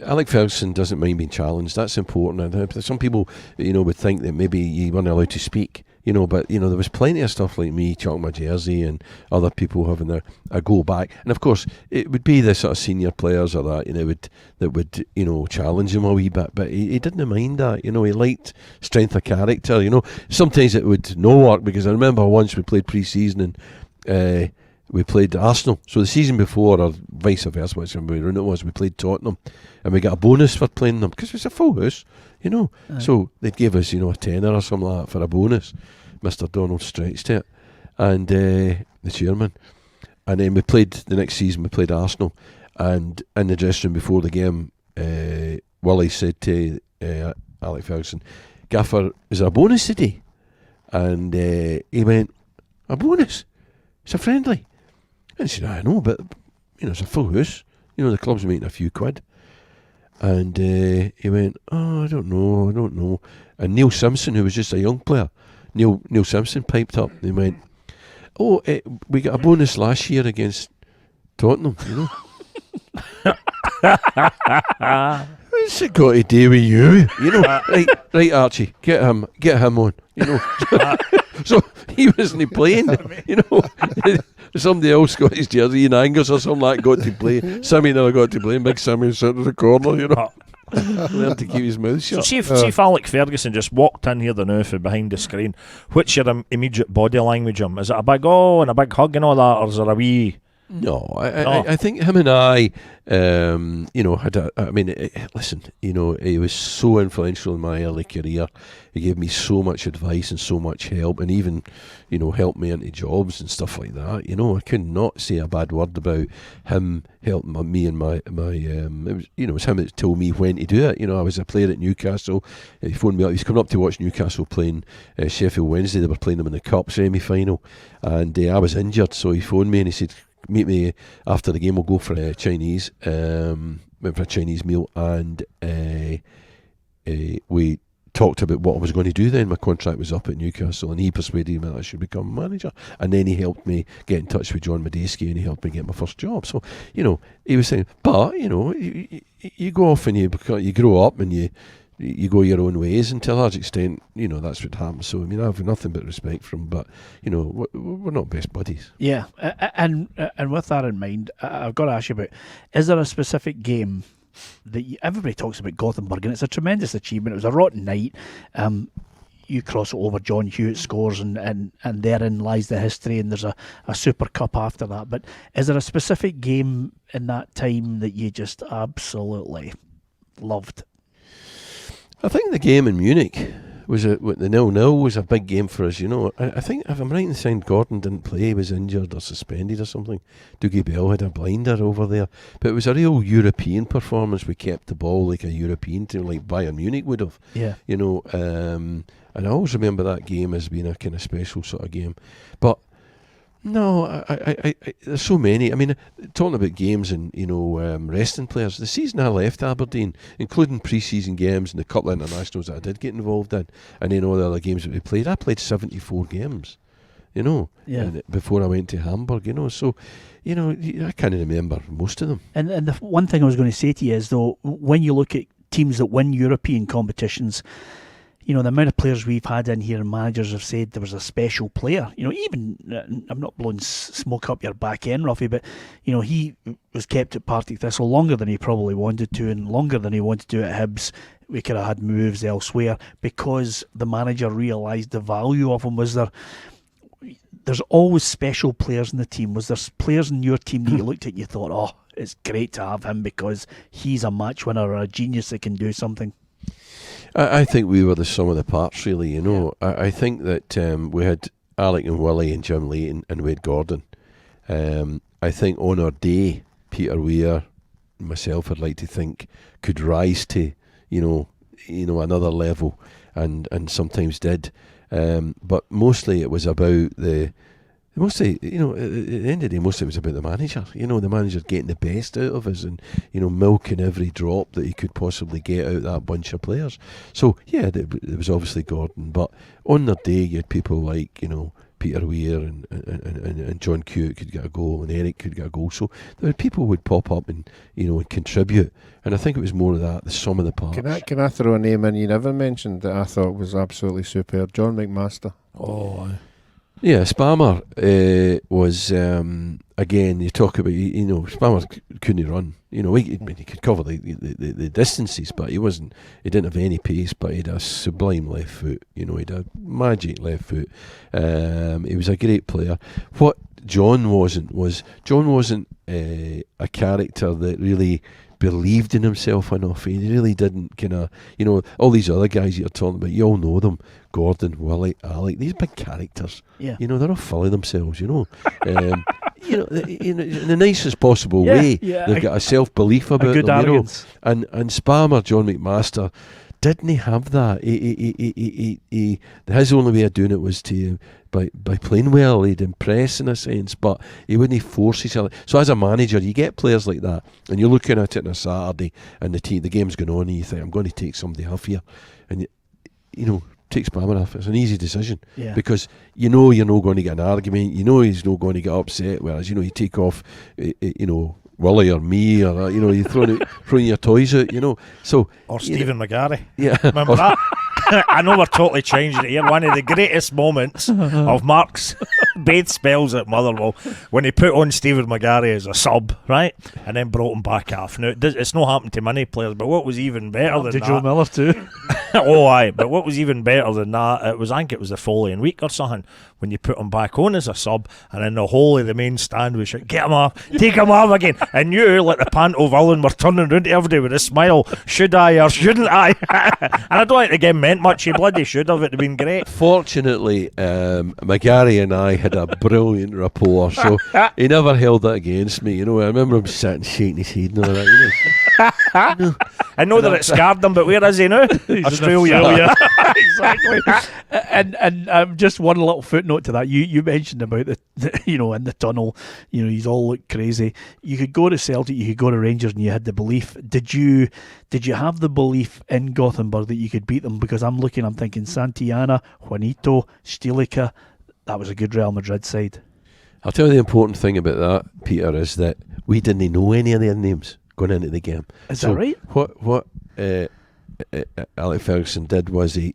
Alex Ferguson doesn't mind being challenged. That's important. And some people, you know, would think that maybe you weren't allowed to speak, you know, but, you know, there was plenty of stuff like me chucking my jersey and other people having a go back. And of course, it would be the sort of senior players or that, you know, that would, you know, challenge him a wee bit. But he didn't mind that, you know. He liked strength of character, you know. Sometimes it would no work, because I remember once we played pre-season and we played Arsenal. So the season before, or vice versa, whichever way around it was, we played Tottenham, and we got a bonus for playing them, because it was a full house, you know. So they gave us, you know, a tenner or something like that for a bonus. Mr. Donald stretched it, and the chairman. And then we played the next season, we played Arsenal, and in the dressing room before the game, Willie said to Alex Ferguson, "Gaffer, is there a bonus today?" And he went, "A bonus? It's a friendly." And he said, "I know, but, you know, it's a full house. You know, the club's making a few quid." And he went, "Oh, I don't know. And Neil Simpson, who was just a young player, Neil Simpson piped up. He went, "Oh, we got a bonus last year against Tottenham, you know." What's it got to do with you? You know, right, Archie, get him on, you know. So he wasn't playing, you know. Somebody else got his jersey in Angus or something like that, got to play. Sammy never got to play, and Big Sammy sat in the corner, you know. Learned to keep his mouth shut. So see if Alex Ferguson just walked in here the now from behind the screen, what's your immediate body language? Is it a big and a big hug and all that, or is there a wee... No, I think him and I, you know, listen, you know, he was so influential in my early career. He gave me so much advice and so much help, and even, you know, helped me into jobs and stuff like that. You know, I could not say a bad word about him helping me and my it was, you know, it was him that told me when to do it. You know, I was a player at Newcastle. He phoned me up. He was coming up to watch Newcastle playing Sheffield Wednesday. They were playing them in the Cup semi-final, and I was injured, so he phoned me and he said, "Meet me after the game, we'll go for a Chinese." Went for a Chinese meal, and we talked about what I was going to do then. My contract was up at Newcastle, and he persuaded me that I should become a manager. And then he helped me get in touch with John Medeski, and he helped me get my first job. So, he was saying, but, you go off and you grow up and you go your own ways, and to a large extent, that's what happens. So, I have nothing but respect for him, but, we're not best buddies. Yeah, and with that in mind, I've got to ask you about, is there a specific game that everybody talks about Gothenburg, and it's a tremendous achievement. It was a rotten night. You cross it over, John Hewitt scores, and therein lies the history, and there's a Super Cup after that. But is there a specific game in that time that you just absolutely loved? I think the game in Munich was the 0-0 was a big game for us. I think, if I'm right in saying, Gordon didn't play, he was injured or suspended or something. Dougie Bell had a blinder over there, but it was a real European performance. We kept the ball like a European team, like Bayern Munich would have. Yeah. And I always remember that game as being a kind of special sort of game. But no, I there's so many. I mean, talking about games and resting players, the season I left Aberdeen, including pre-season games and the couple of internationals that I did get involved in, and then all the other games that we played, I played 74 games. Before I went to Hamburg. So, I can't remember most of them. And the one thing I was going to say to you is, though, when you look at teams that win European competitions, the amount of players we've had in here and managers have said there was a special player. Even, I'm not blowing smoke up your back end, Roughie, but, he was kept at Partick Thistle longer than he probably wanted to, and longer than he wanted to at Hibs. We could have had moves elsewhere because the manager realised the value of him. There's always special players in the team. Was there players in your team that you looked at and you thought, oh, it's great to have him because he's a match winner or a genius that can do something? I think we were the sum of the parts, really. I think that we had Alec and Willie and Jim Layton and Wade Gordon. I think on our day, Peter Weir, myself, I'd like to think, could rise to another level, and sometimes did. But mostly it was about at the end of the day, mostly it was about the manager. The manager getting the best out of us and, milking every drop that he could possibly get out of that bunch of players. So, yeah, it was obviously Gordon. But on their day, you had people like, Peter Weir and John Cute could get a goal, and Eric could get a goal. So people would pop up and, and contribute. And I think it was more of that, the sum of the parts. Can I throw a name in you never mentioned that I thought was absolutely superb? John McMaster. Oh, yeah, Spammer was, again, you talk about, Spammer couldn't run. He could cover the distances, but he didn't have any pace, but he had a sublime left foot. He had a magic left foot. He was a great player. What John wasn't a character that really believed in himself enough. He really didn't all these other guys you're talking about, you all know them. Gordon, Willie, Alec, these big characters. Yeah. They're all full of themselves, in the nicest possible way. Yeah, they've got a self-belief about good them, arrogance. And Spammer, John McMaster, didn't he have that? His only way of doing it was by playing well. He'd impress in a sense, but he wouldn't force himself. So as a manager, you get players like that, and you're looking at it on a Saturday, and the game's going on, and you think, I'm going to take somebody off here, and take Spammer off. It's an easy decision, because you're not going to get an argument. He's not going to get upset. Whereas you take off, Willie or me, or you throwing your toys out, So or Stephen McGarry. Yeah, remember that? I know we're totally changing it here. One of the greatest moments of Mark's both spells at Motherwell, when he put on Stephen McGarry as a sub, right, and then brought him back off. Now it's not happened to many players, but what was even better than to that? Joe Miller too. Oh, aye. But what was even better than that? I think it was the following week or something when you put him back on as a sub, and in the whole of the main stand we shout, "Get him off! Take him off again!" And you, like the panto villain, were turning around to everybody with a smile. Should I or shouldn't I? And I don't think the game meant much. He bloody should have. It'd have been great. Fortunately, McGarry and I had a brilliant rapport, so he never held that against me. I remember him sitting shaking his head and all that. I know that it scarred him, but where is he now? Australia. Exactly. And just one little footnote to that. You mentioned about the in the tunnel, he's all look crazy. You could go to Celtic, you could go to Rangers, and you had the belief. Did you have the belief in Gothenburg that you could beat them? Because I'm thinking Santillana, Juanito, Stilica. That was a good Real Madrid side. I'll tell you the important thing about that, Peter, is that we didn't know any of their names going into the game. Is that right? What Alex Ferguson did was he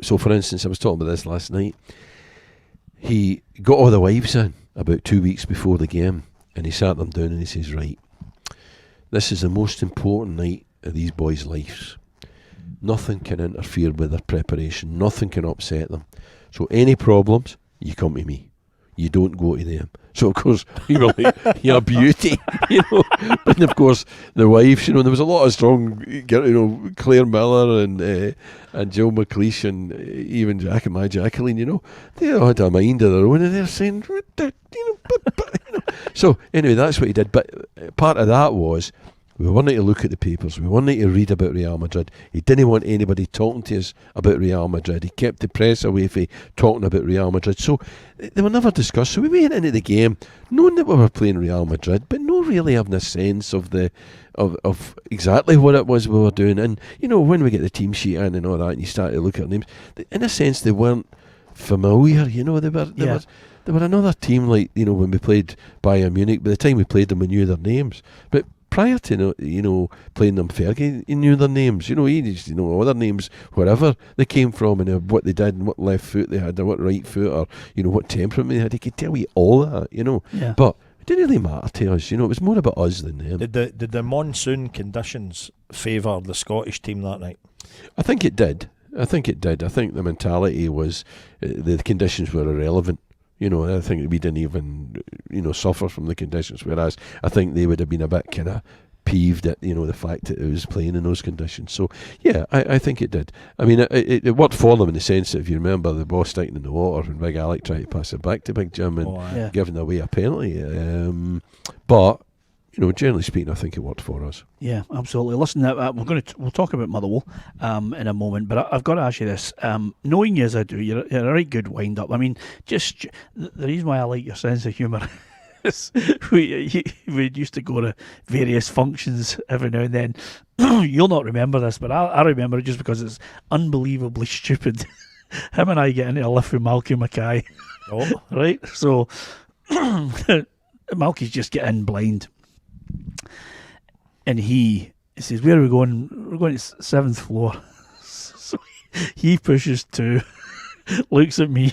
so for instance, I was talking about this last night. He got all the wives in about 2 weeks before the game, and he sat them down and he says, right, this is the most important night of these boys' lives. Nothing can interfere with their preparation. Nothing can upset them. So any problems, you come to me. You don't go to them. So of course we were like, you're a beauty, But of course the wives, there was a lot of strong, Claire Miller and Jill McLeish and even Jacqueline, they all had a mind of their own, and they're saying, So anyway, that's what he did. But part of that was, we wanted to look at the papers. We wanted to read about Real Madrid. He didn't want anybody talking to us about Real Madrid. He kept the press away from talking about Real Madrid. So they were never discussed. So we went into the game knowing that we were playing Real Madrid, but not really having a sense of exactly what it was we were doing. And when we get the team sheet in and all that, and you start to look at names, in a sense they weren't familiar. They were another team, like when we played Bayern Munich. By the time we played them, we knew their names, but prior to playing them, Fergie, he knew their names. He used to know other names wherever they came from, and what they did, and what left foot they had, or what right foot, or what temperament they had. He could tell you all that, Yeah. But it didn't really matter to us. It was more about us than them. Did the monsoon conditions favour the Scottish team that night? I think it did. I think the mentality was the conditions were irrelevant. I think we didn't even, suffer from the conditions, whereas I think they would have been a bit kind of peeved at, the fact that it was playing in those conditions. So, yeah, I think it did. I mean, it worked for them in the sense that if you remember the ball sticking in the water and Big Alec tried to pass it back to Big Jim and giving away a penalty. But, generally speaking, I think it worked for us. Yeah, absolutely. Listen, we'll talk about Motherwell in a moment, but I've got to ask you this. Knowing you as I do, you're a right good wind-up. I mean, just the reason why I like your sense of humour is we used to go to various functions every now and then. You'll not remember this, but I remember it just because it's unbelievably stupid. Him and I get into a lift with Malky Mackay. Oh. Right? So, Malky's just getting blind. And he says, where are we going? We're going to 7th floor. So he pushes 2, looks at me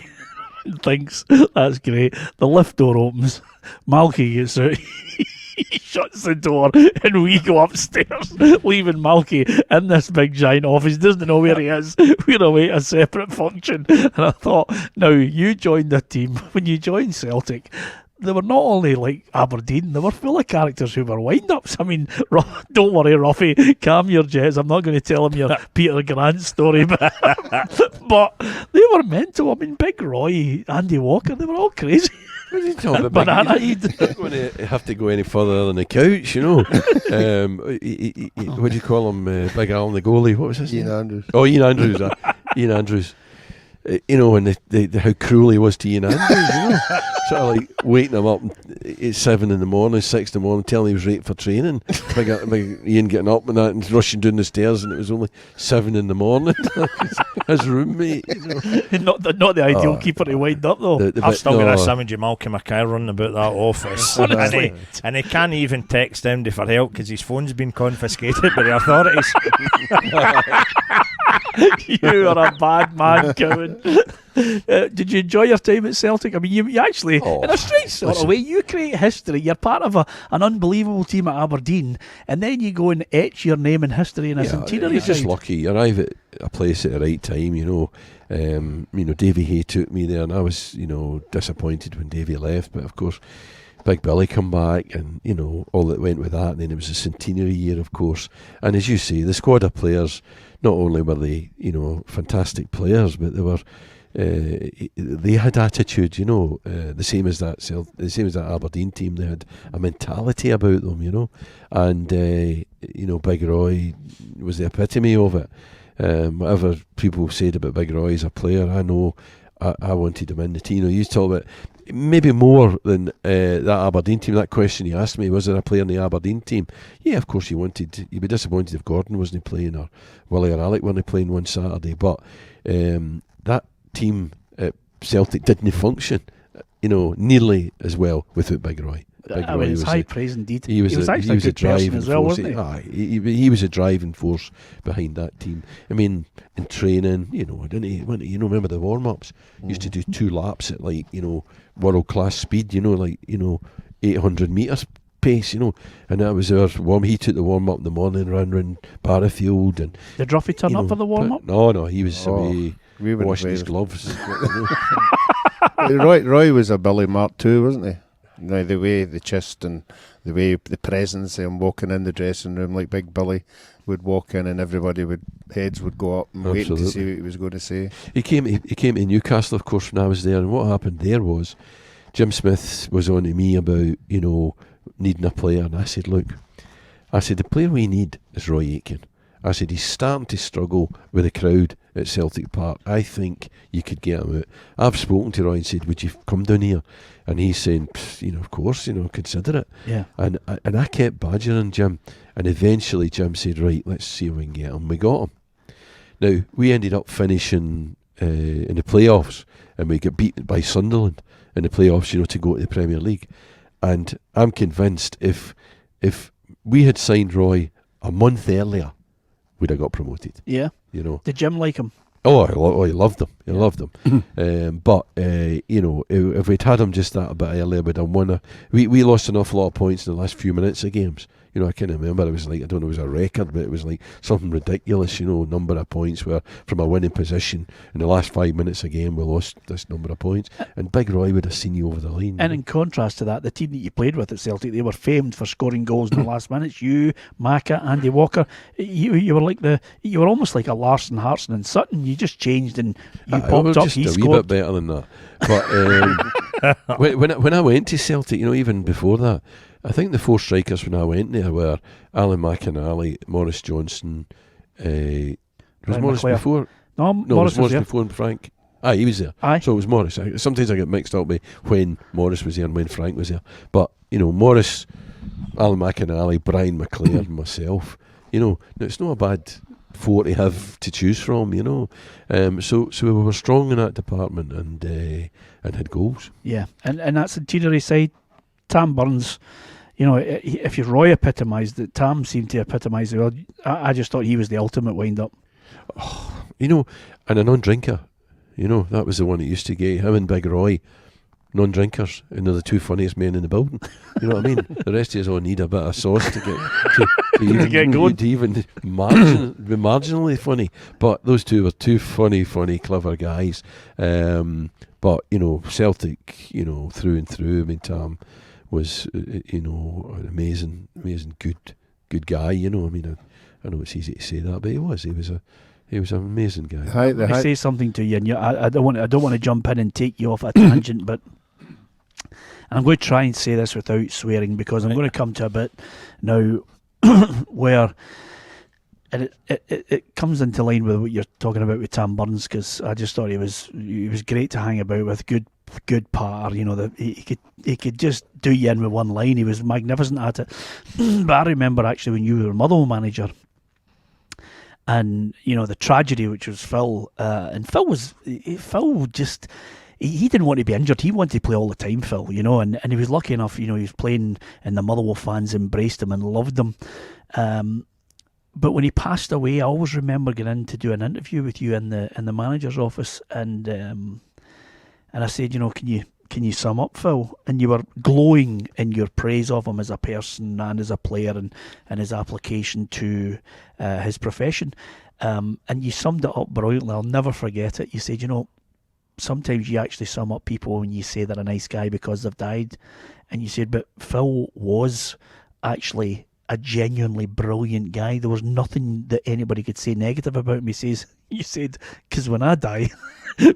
and thinks, that's great. The lift door opens. Malky gets out. He shuts the door and we go upstairs, leaving Malky in this big giant office. Doesn't know where he is. We're away at a separate function. And I thought, now you joined the team. When you joined Celtic, they were not only like Aberdeen, they were full of characters who were wind-ups. I mean, don't worry, Roughie, calm your jets. I'm not going to tell him your Peter Grant story, but they were mental. I mean, Big Roy, Andy Walker, they were all crazy. What are you talking about? You're not going to have to go any further than the couch, what do you call him? Big Alan, the goalie. What was his name? Ian Andrews. Oh, Ian Andrews. Ian Andrews. And how cruel he was to Ian Andrews, sort of like waking him up at 7 in the morning, 6 in the morning, telling he was ready for training. Big Ian getting up and that and rushing down the stairs, and it was only 7 in the morning. His roommate, Not the ideal keeper to wind up though. I've still got this image of Malky Mackay running about that office, and he can't even text him for help because his phone's been confiscated by the authorities. You are a bad man, Cowan. Did you enjoy your time at Celtic? I mean, you actually, in a strange sort of way, you create history. You're part of an unbelievable team at Aberdeen, and then you go and etch your name in history in a centenary. You're just lucky. You arrive at a place at the right time, Davy Hay took me there, and I was, disappointed when Davy left, but of course Big Billy come back, and all that went with that. And then it was a centenary year, of course, and as you say, the squad of players, not only were they fantastic players, but they were they had attitude, the same as that Aberdeen team. They had a mentality about them, and Big Roy was the epitome of it. Whatever people said about Big Roy as a player, I know I wanted him in the team. You talk about maybe more than that Aberdeen team. That question he asked me, was there a player in the Aberdeen team? Yeah, of course you'd be disappointed if Gordon wasn't playing, or Willie or Alec weren't playing one Saturday, but that team at Celtic didn't function, nearly as well without Big Roy. It's high praise indeed. He was actually a good person as well, wasn't he? He was a driving force behind that team. I mean, in training, didn't he? Remember the warm-ups? Used to do 2 laps at world-class speed, 800 metres pace, and that was our warm. He took the warm-up in the morning, ran around Barrafield. And did Roughie turn up for the warm-up? No, he was away washing his gloves. Roy was a Billy Mark too, wasn't he? The way the chest and the way the presence, him walking in the dressing room like Big Billy would walk in, and heads would go up and waiting to see what he was going to say. He came to Newcastle, of course, when I was there, and what happened there was Jim Smith was on to me about needing a player, and I said, look, the player we need is Roy Aitken. I said, he's starting to struggle with the crowd at Celtic Park. I think you could get him out. I've spoken to Roy and said, would you come down here? And he's saying, of course, consider it. Yeah. And I kept badgering Jim. And eventually Jim said, right, let's see if we can get him. We got him. Now, we ended up finishing in the playoffs, and we got beaten by Sunderland in the playoffs, to go to the Premier League. And I'm convinced if we had signed Roy a month earlier, we'd have got promoted. Yeah. Did Jim like him? Oh, he loved him. He loved him. But if we'd had him just that a bit earlier, we'd have won. We lost an awful lot of points in the last few minutes of games. I can't remember. It was like, I don't know, it was a record, but it was like something ridiculous, number of points where from a winning position in the last 5 minutes of game we lost this number of points. And Big Roy would have seen you over the line. And in contrast to that, the team that you played with at Celtic, they were famed for scoring goals in the last minutes. You, Macca, Andy Walker, you were almost like a Larson, Hartson and Sutton. You just changed and you popped up. Just he a scored. wee bit better than that. But when I went to Celtic, even before that, I think the 4 strikers when I went there were Alan McInally, Maurice Johnson. Was Maurice McClare. before? No, Maurice was there. before Frank. He was there. Aye. So it was Maurice. Sometimes I get mixed up with when Maurice was there and when Frank was there. But, Maurice, Alan McInally, Brian McClare and myself, it's not a bad 4 to have to choose from, So we were strong in that department and had goals. Yeah, and that centenary side, Tam Burns, if you Roy epitomised it, Tam seemed to epitomise it well. I just thought he was the ultimate wind-up. Oh, and a non-drinker. That was the one that used to get him and Big Roy, non-drinkers, and they're the 2 funniest men in the building. You know what I mean? The rest of us all need a bit of sauce to get going. To even be marginally funny. But those 2 were 2 funny, clever guys. But Celtic, through and through. I mean, Tam was, an amazing, good guy. I mean, I know it's easy to say that, but he was an amazing guy. I say something to you, and I don't want to jump in and take you off a tangent, but I'm going to try and say this without swearing, because I'm going to come to a bit now where it comes into line with what you're talking about with Tam Burns, because I just thought he was great to hang about with, good par, he could just do you in with one line. He was magnificent at it. But I remember actually when you were Motherwell manager, and the tragedy which was Phil, and Phil just he didn't want to be injured. He wanted to play all the time, Phil, and he was lucky enough, he was playing and the Motherwell fans embraced him and loved him. But when he passed away, I always remember getting in to do an interview with you in the manager's office, and I said, can you sum up Phil? And you were glowing in your praise of him as a person and as a player, and his application to his profession. And you summed it up brilliantly. I'll never forget it. You said, sometimes you actually sum up people when you say they're a nice guy because they've died. And you said, but Phil was actually a genuinely brilliant guy. There was nothing that anybody could say negative about him. You said, because when I die,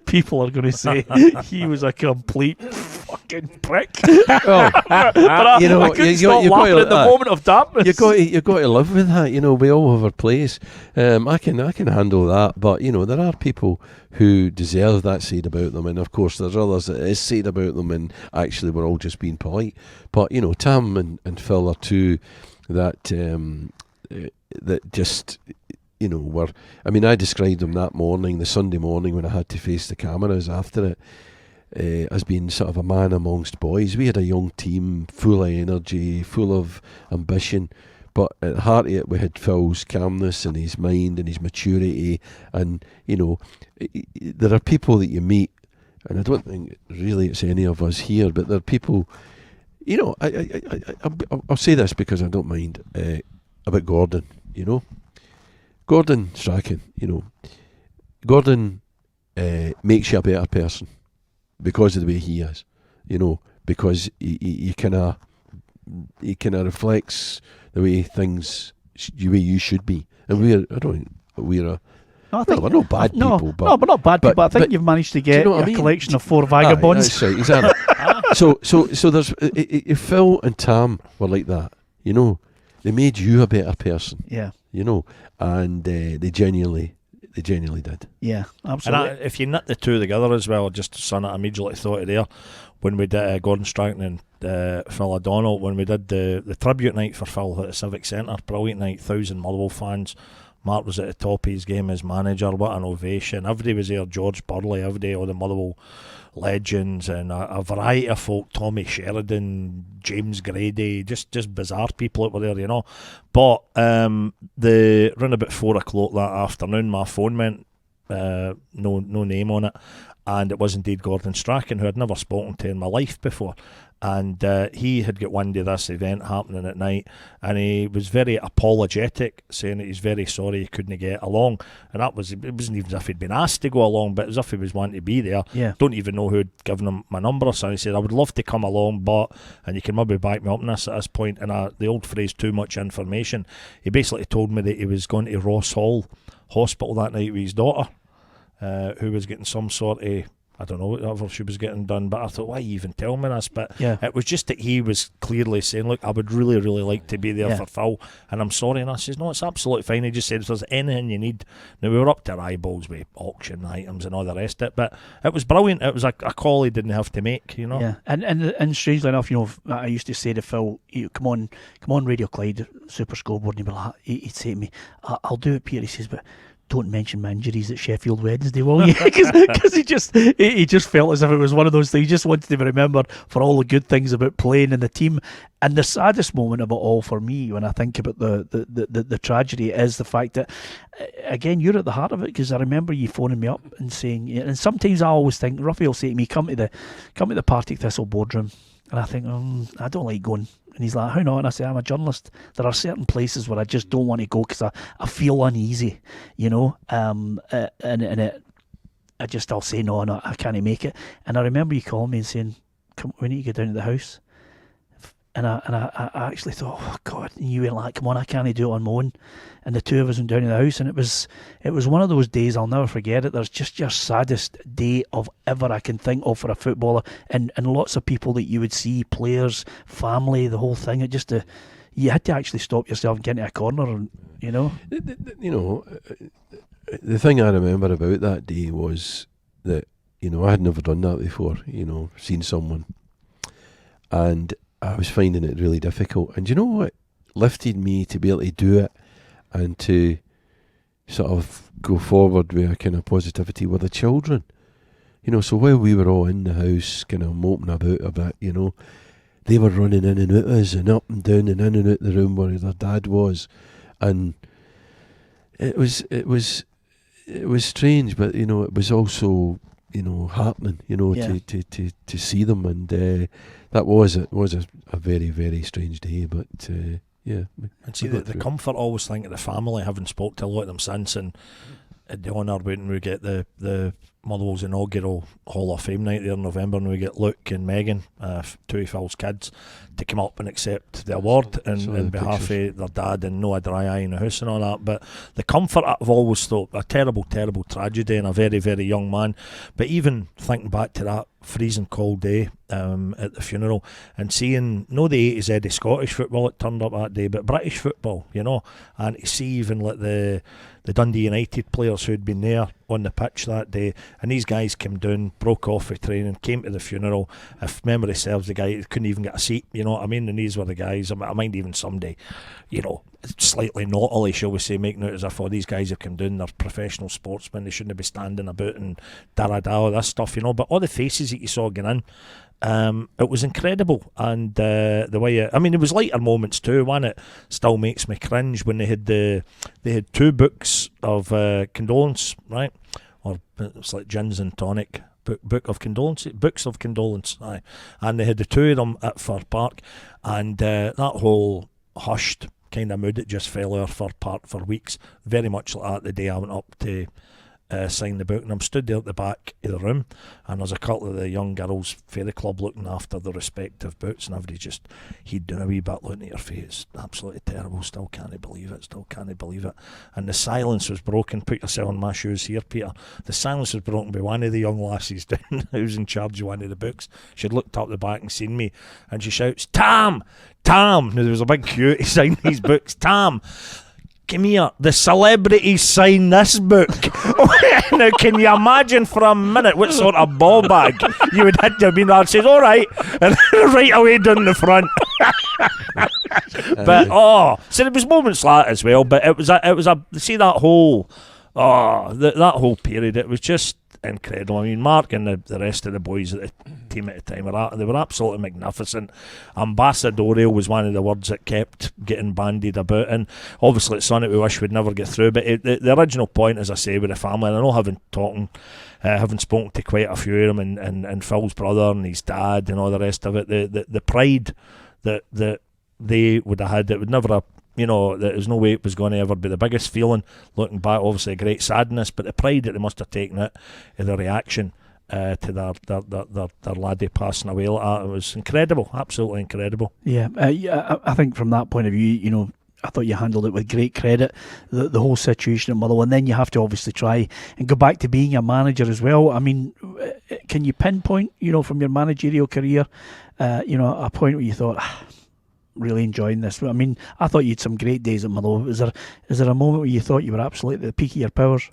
people are going to say he was a complete fucking prick. Well, But I couldn't stop laughing at the moment of dampness. You got to live with that. We all have our place. I can handle that, but there are people who deserve that said about them, and of course there's others that is said about them, and actually we're all just being polite. But Tam and Phil are two that that just were. I mean, I described them that morning, the Sunday morning when I had to face the cameras after it, as being sort of a man amongst boys. We had a young team, full of energy, full of ambition. But at the heart of it, we had Phil's calmness and his mind and his maturity. And, there are people that you meet, and I don't think really it's any of us here, but there are people, I'll say this because I don't mind, about Gordon, Gordon Strachan, Gordon makes you a better person because of the way he is, because he kind of reflects the way things, the way you should be. And we're not bad people. We're not bad people. I think you've managed to get a collection of 4 vagabonds. That's right, exactly. So there's Phil and Tam were like that, They made you a better person. Yeah. And they genuinely did. Yeah, absolutely. And if you knit the two together as well, just son, I immediately thought of there when we did Gordon Strachan and Phil O'Donnell, when we did the tribute night for Phil at the Civic Centre. Brilliant night, 1,000 Motherwell fans. Mark was at the top of his game as manager. What an ovation. Everybody was there. George Burley, everybody, all the Motherwell legends, and a variety of folk. Tommy Sheridan, James Grady, just bizarre people that were there, But the round about 4 o'clock that afternoon, my phone went, no name on it, and it was indeed Gordon Strachan, who I'd never spoken to in my life before. And he had got wind of this event happening at night, and he was very apologetic, saying that he's very sorry he couldn't get along. And it wasn't even as if he'd been asked to go along, but as if he was wanting to be there. Yeah. Don't even know who'd given him my number, so he said, I would love to come along, but, and you can maybe back me up on this at this point, and the old phrase, too much information. He basically told me that he was going to Ross Hall Hospital that night with his daughter, who was getting some sort of, I don't know whatever she was getting done, but I thought, why even tell me this? But it was just that he was clearly saying, look, I would really, really like to be there for Phil, and I'm sorry. And I says, no, it's absolutely fine. He just said, if there's anything you need. Now, we were up to our eyeballs with auction items and all the rest of it, but it was brilliant. It was a call he didn't have to make, Yeah, and strangely enough, I used to say to Phil, come on, Radio Clyde, Super Scoreboard, and he'd say to me, I'll do it, Peter. He says, but don't mention my injuries at Sheffield Wednesday, will you? Because he just felt as if it was one of those things. He just wanted to be remembered for all the good things about playing in the team. And the saddest moment of it all for me, when I think about the tragedy, is the fact that, again, you're at the heart of it, because I remember you phoning me up and saying, and sometimes I always think, Roughie will say to me, come to the Partick Thistle boardroom, and I think, I don't like going. And he's like, how not? And I say, I'm a journalist. There are certain places where I just don't want to go because I feel uneasy, and I'll say, no, I can't make it. And I remember you calling me and saying, come, we need to go down to the house. And I actually thought, oh God, and you were like, come on, I can't do it on my own. And the two of us went down to the house, and it was one of those days I'll never forget it. There's just your saddest day of ever I can think of for a footballer, and lots of people that you would see, players, family, the whole thing. It just you had to actually stop yourself and get into a corner, and the thing I remember about that day was that I had never done that before. Seen someone, and I was finding it really difficult. And you know what lifted me to be able to do it and to sort of go forward with a kind of positivity were the children. So while we were all in the house kind of moping about a bit, they were running in and out of us and up and down and in and out the room where their dad was. And it was strange, but it was also heartening, to see them, and that was a very, very strange day, but and see the comfort. I always think of the family, having spoke to a lot of them since, and the honour when we get the Motherwell's inaugural Hall of Fame night there in November, and we get Luke and Megan, two of Phil's kids, to come up and accept the award in behalf of their dad, and no a dry eye in the house and all that. But the comfort I've always thought, a terrible, terrible tragedy and a very, very young man. But even thinking back to that freezing cold day at the funeral, and seeing, no the A to Z of Scottish football that turned up that day, but British football, you know, and to see even like the Dundee United players who'd been there on the pitch that day, and these guys came down, broke off with training, came to the funeral. If memory serves, the guy couldn't even get a seat, you know what I mean, and these were the guys. I mind even someday, you know, slightly naughtily, shall we say, making out as if all these guys have come down, they're professional sportsmen, they shouldn't be standing about and all this stuff, you know. But all the faces that you saw going in, it was incredible. And the way I mean, it was lighter moments too. One, it still makes me cringe when they had two books of condolence, right, or it's like gins and tonic. Books of condolence, aye. And they had the two of them at Fir Park, and that whole hushed kind of mood that just fell over Fir Park for weeks, very much like that the day I went up to sign the book. And I'm stood there at the back of the room, and there's a couple of the young girls for the club looking after the respective books, and everybody just he'd done a wee bit looking at your face. Absolutely terrible. Still can't believe it. And the silence was broken. Put yourself in my shoes here, Peter. The silence was broken by one of the young lassies down who was in charge of one of the books. She'd looked up the back and seen me, and she shouts, Tam! Now there was a big queue to sign these books. Tam, come here, the celebrities sign this book. Now, can you imagine for a minute what sort of ball bag you would hit to? I mean, I'd say, all right, and right away down the front. But so there was moments like that as well. But it was a see that whole that whole period. It was just incredible. I mean, Mark and the rest of the boys at the team at the time they were absolutely magnificent. Ambassadorial was one of the words that kept getting bandied about, and obviously it's something we wish we'd never get through. But the original point, as I say, with the family, and I know having spoken to quite a few of them, and Phil's brother and his dad and all the rest of it, the pride that they would have had, it would never have, you know, there's no way it was going to ever be the biggest feeling. Looking back, obviously a great sadness, but the pride that they must have taken it in the reaction to their laddie passing away like that, it was incredible, absolutely incredible. Yeah, I think from that point of view, you know, I thought you handled it with great credit, the whole situation at Motherwell, and then you have to obviously try and go back to being a manager as well. I mean, can you pinpoint, you know, from your managerial career, you know, a point where you thought, really enjoying this? I mean, I thought you had some great days at Motherwell. Is there a moment where you thought you were absolutely at the peak of your powers?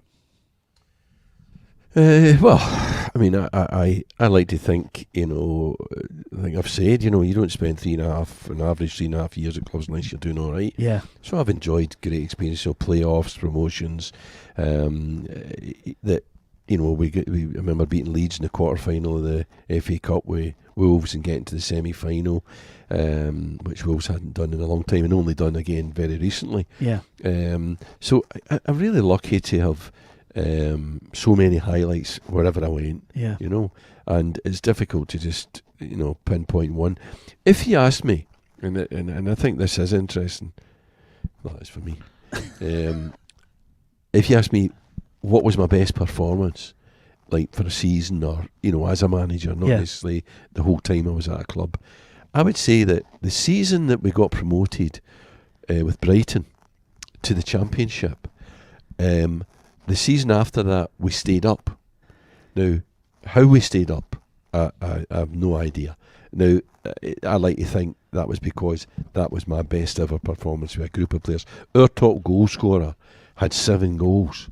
Well, I mean, I like to think, you know, I think I've said, you know, you don't spend an average 3.5 years at clubs unless you're doing all right. Yeah. So I've enjoyed great experience, so playoffs, promotions, that, you know, we remember beating Leeds in the quarter-final of the FA Cup with Wolves and getting to the semi-final, which Wolves hadn't done in a long time and only done again very recently. Yeah. So I'm really lucky to have so many highlights wherever I went. Yeah. You know, and it's difficult to just, you know, pinpoint one. If you ask me, and I think this is interesting, well, it's for me. If you ask me what was my best performance, like for a season or, you know, as a manager, not necessarily the whole time I was at a club, I would say that the season that we got promoted with Brighton to the Championship, the season after that we stayed up. Now, how we stayed up, I have no idea. Now, I like to think that was because that was my best ever performance with a group of players. Our top goal scorer had 7 goals.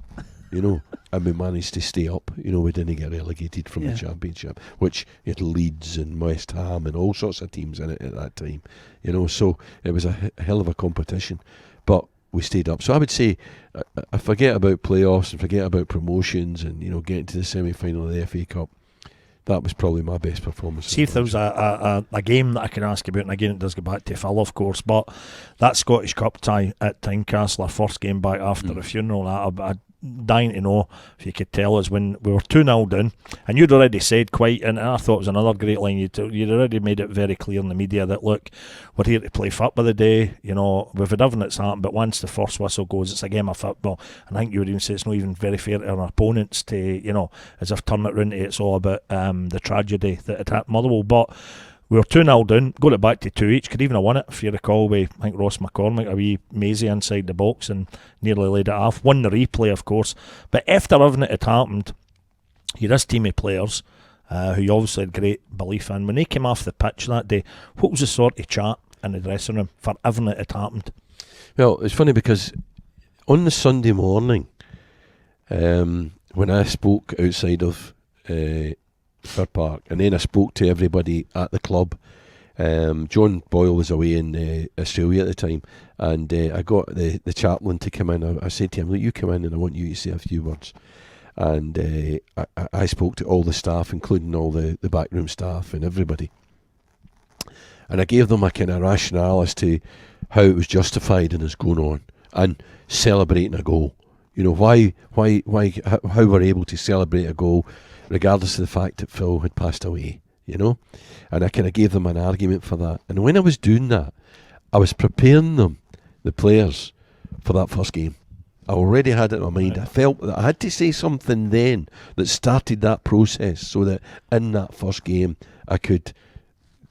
You know, and we managed to stay up. You know, we didn't get relegated from the Championship, which had Leeds and West Ham and all sorts of teams in it at that time. You know, so it was a hell of a competition, but we stayed up. So I would say, I forget about playoffs and forget about promotions and, you know, getting to the semi-final of the FA Cup. That was probably my best performance. See if there was a game that I can ask about, and again it does go back to Phil, of course, but that Scottish Cup tie at Tynecastle, our first game back after the funeral, dying to know if you could tell us when we were 2-0 down, and you'd already said quite, and I thought it was another great line, you'd already made it very clear in the media that, look, we're here to play football the day, you know, we've had everything that's happened, but once the first whistle goes, it's a game of football. And I think you would even say it's not even very fair to our opponents to, you know, as if turn it round to it's all about the tragedy that had happened Motherwell. But we were 2-0 down, got it back to 2 each, could even have won it, if you recall, with, I think, Ross McCormick, a wee mazy inside the box and nearly laid it off. Won the replay, of course. But after everything that had happened, you had this team of players who you obviously had great belief in. When they came off the pitch that day, what was the sort of chat in the dressing room for everything that had happened? Well, it's funny because on the Sunday morning, when I spoke outside of Fir Park, and then I spoke to everybody at the club. John Boyle was away in Australia at the time, and I got the chaplain to come in. I said to him, look, you come in and I want you to say a few words. And I spoke to all the staff, including all the backroom staff and everybody. And I gave them a kind of rationale as to how it was justified in us going on and celebrating a goal. You know, how we're able to celebrate a goal regardless of the fact that Phil had passed away, you know. And I kind of gave them an argument for that. And when I was doing that, I was preparing them, the players, for that first game. I already had it in my mind. I felt that I had to say something then that started that process, so that in that first game I could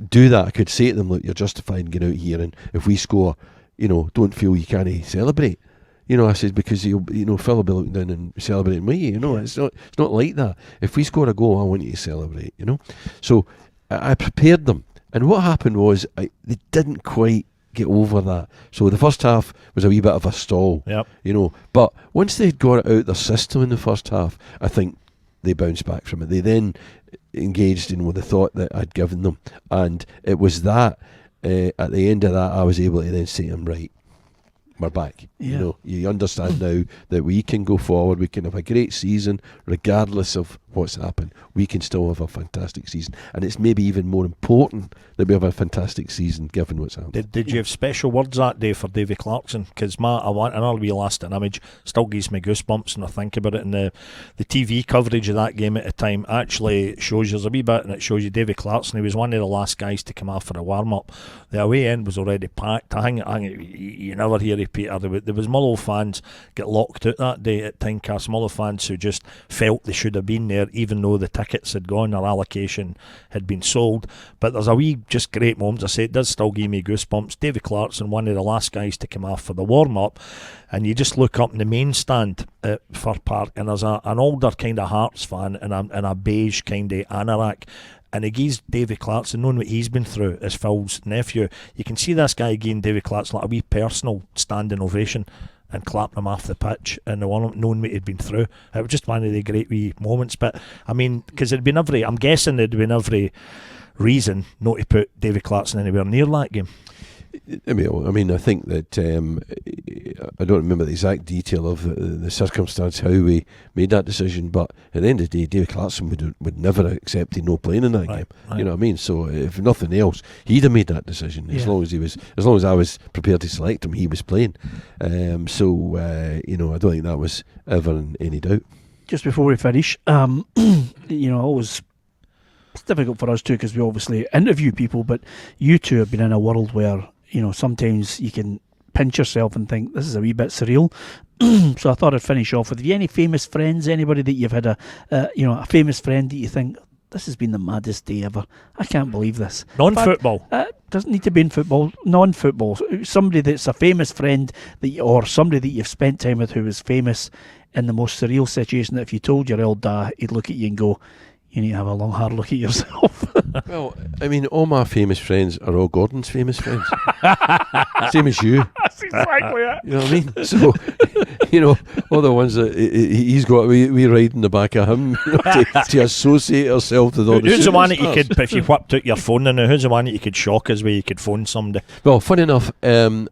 do that. I could say to them, look, you're justified in getting out here, and if we score, you know, don't feel you can't celebrate. You know, I said, because Phil will be looking down and celebrating with you. You know, it's not like that. If we score a goal, I want you to celebrate. You know, so I prepared them, and what happened was they didn't quite get over that. So the first half was a wee bit of a stall. Yep. You know, but once they'd got it out their system in the first half, I think they bounced back from it. They then engaged in with the thought that I'd given them, and it was that at the end of that I was able to then say to them, right, we're back. Yeah. You know, you understand now that we can go forward, we can have a great season regardless of what's happened. We can still have a fantastic season, and it's maybe even more important that we have a fantastic season given what's happened. Did you have special words that day for Davy Clarkson? Because I want another wee lasting image, still gives me goosebumps when I think about it, and the TV coverage of that game at the time actually shows you, there's a wee bit and it shows you Davy Clarkson. He was one of the last guys to come off for a warm-up. The away end was already packed. I think you never hear of Peter. There was Motherwell fans get locked out that day at Tynecastle, Motherwell fans who just felt they should have been there even though the tickets had gone, their allocation had been sold. But there's a wee just great moments. I say it does still give me goosebumps. Davy Clarkson, one of the last guys to come off for the warm-up, and you just look up in the main stand at Fir Park, and there's an older kind of Hearts fan and a beige kind of anorak. And he gives Davy Clarkson, knowing what he's been through as Phil's nephew, you can see this guy giving Davy Clarkson like a wee personal standing ovation and clapping him off the pitch and knowing what he'd been through. It was just one of the great wee moments. But I mean, because I'm guessing there'd been every reason not to put Davy Clarkson anywhere near that game. I mean, I think that I don't remember the exact detail of the circumstance how we made that decision, but at the end of the day, David Clarkson would never have accepted no playing in that game. Right. You know what I mean? So if nothing else, he'd have made that decision as long as I was prepared to select him. He was playing. So I don't think that was ever in any doubt. Just before we finish, always. It's difficult for us too because we obviously interview people, but you two have been in a world where, sometimes you can pinch yourself and think this is a wee bit surreal. So I thought I'd finish off with, have you any famous friends, anybody that you've had a famous friend that you think, this has been the maddest day ever, I can't believe this. Non-football? Doesn't need to be in football, non-football. Somebody that's a famous friend or somebody that you've spent time with who was famous in the most surreal situation that if you told your old dad, he'd look at you and go, you need to have a long hard look at yourself. Well, I mean, all my famous friends are all Gordon's famous friends. Same as you. That's exactly it. You know what I mean? So, all the ones that he's got, we ride in the back of him to associate ourselves with all the Who's the one that you could, if you whipped out your phone and who's the one that you could shock us where you could phone somebody? Well, funny enough, I've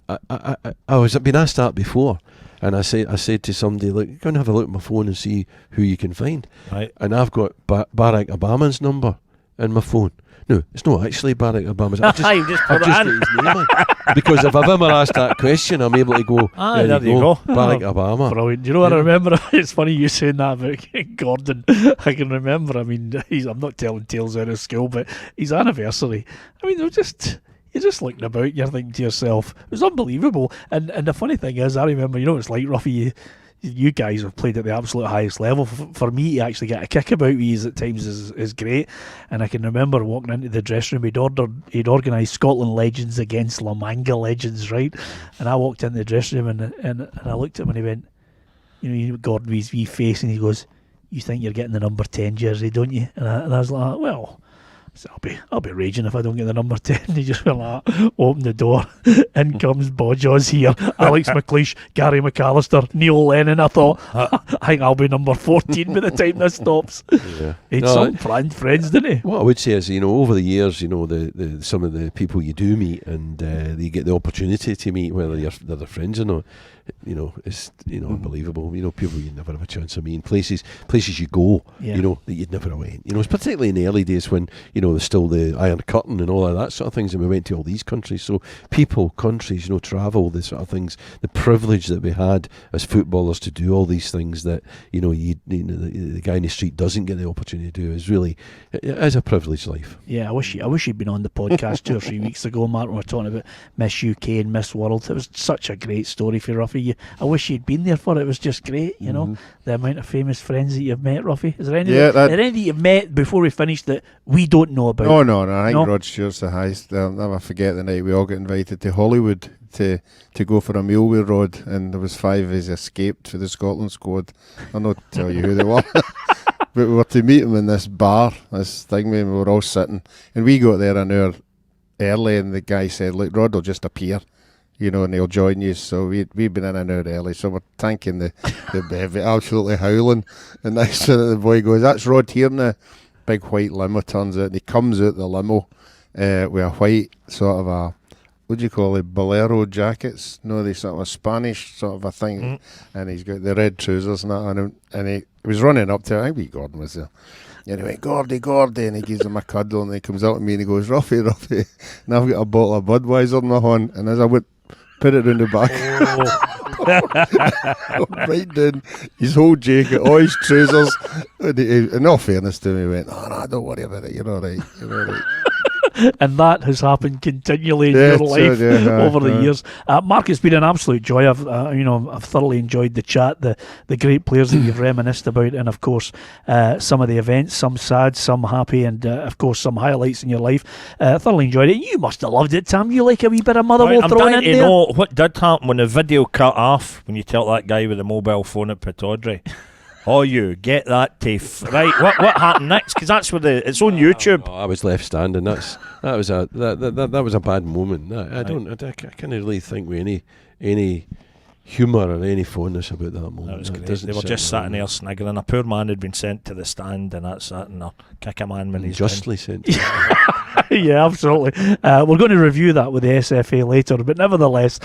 been asked that before. And I said to somebody, look, go and have a look at my phone and see who you can find. Right. And I've got Barack Obama's number in my phone. No, it's not actually Barack Obama. You just put I've it just in. got his name in. Because if I've ever asked that question, I'm able to go, There there you you go. go, Barack Obama. Brilliant. Do you know what I remember? It's funny you saying that about Gordon. I can remember. I mean, I'm not telling tales out of school, but his anniversary. I mean, you're just looking about, and you're thinking to yourself, it was unbelievable. And the funny thing is, I remember, you know, it's like Roughie. You guys have played at the absolute highest level. For me to actually get a kick about these at times is great. And I can remember walking into the dressing room. He'd organised Scotland Legends against La Manga Legends, right? And I walked into the dressing room and I looked at him and he went, you know, Gordon, his wee face, and he goes, "You think you're getting the number 10 jersey, don't you?" And I was like, well, so I'll be raging if I don't get the number 10. He just went like that, open the door, in comes Bodjaws here, Alex McLeish, Gary McAllister, Neil Lennon. I thought, I think I'll be number 14 by the time this stops. Yeah. He'd some friends, didn't he? What I would say is, you know, over the years, you know, the some of the people you do meet and you get the opportunity to meet, whether they're their friends or not, you know, it's, you know, unbelievable. You know, people you never have a chance of meeting, places you go, you know, that you'd never have went. You know, it's particularly in the early days when, you know, there's still the Iron Curtain and all of that sort of things, and we went to all these countries. So people, countries, you know, travel, the sort of things, the privilege that we had as footballers to do all these things that, you know, the guy in the street doesn't get the opportunity to do is really, it is a privileged life. Yeah, I wish you'd been on the podcast 2 or 3 weeks ago, Mark, when we were talking about Miss UK and Miss World. It was such a great story for Roughie. I wish you'd been there for it. It was just great, you know, the amount of famous friends that you've met, Roughie. Is there any that you've met before we finished that we don't know about? No. I think Rod Stewart's the highest. I'll never forget the night we all got invited to Hollywood to go for a meal with Rod, and there was 5 of us escaped for the Scotland squad. I'll not tell you who they were. But we were to meet him in this bar, this thing, and we were all sitting. And we got there an hour early, and the guy said, "Look, Rod will just appear, you know, and he'll join you." So we'd been in an hour early, so we're tanking the bevy, absolutely howling. And next minute the boy goes, "That's Rod here now." Big white limo turns out, and he comes out the limo with a white sort of a, what do you call it, bolero jackets? No, they sort of a Spanish sort of a thing. And he's got the red trousers and that on him. And he was running up to him. I think wee Gordon was there. And he went, Gordy, and he gives him a cuddle, and he comes out to me and he goes, Roughie. And I've got a bottle of Budweiser in my hand, and as I would put it round the back, right down his whole jacket, all his trousers, and he, in all fairness to me, he went, "Oh no, don't worry about it, you're all right." And that has happened continually in your life over the years. Mark, it's been an absolute joy. I've thoroughly enjoyed the chat, the great players that you've reminisced about, and of course some of the events, some sad, some happy, and of course some highlights in your life. Thoroughly enjoyed it. You must have loved it, Tam. You like a wee bit of Motherwell thrown in there. I'm dying to know what did happen when the video cut off, when you tell that guy with the mobile phone at Pittodrie. Oh, you get that tape right? What happened next? Because that's where it's on YouTube. I was left standing. That was a bad moment. I can't really think with any humour or any fondness about that moment. That was great. They were just sitting there sniggering. A poor man had been sent to the stand, and that's that. And they'll kick a man when he's justly sent. Yeah, absolutely. We're going to review that with the SFA later, but nevertheless,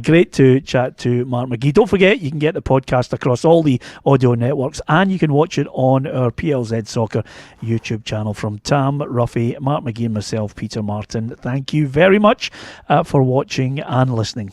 great to chat to Mark McGhee. Don't forget, you can get the podcast across all the audio networks, and you can watch it on our PLZ Soccer YouTube channel. From Tam, Roughie, Mark McGhee and myself, Peter Martin, thank you very much for watching and listening.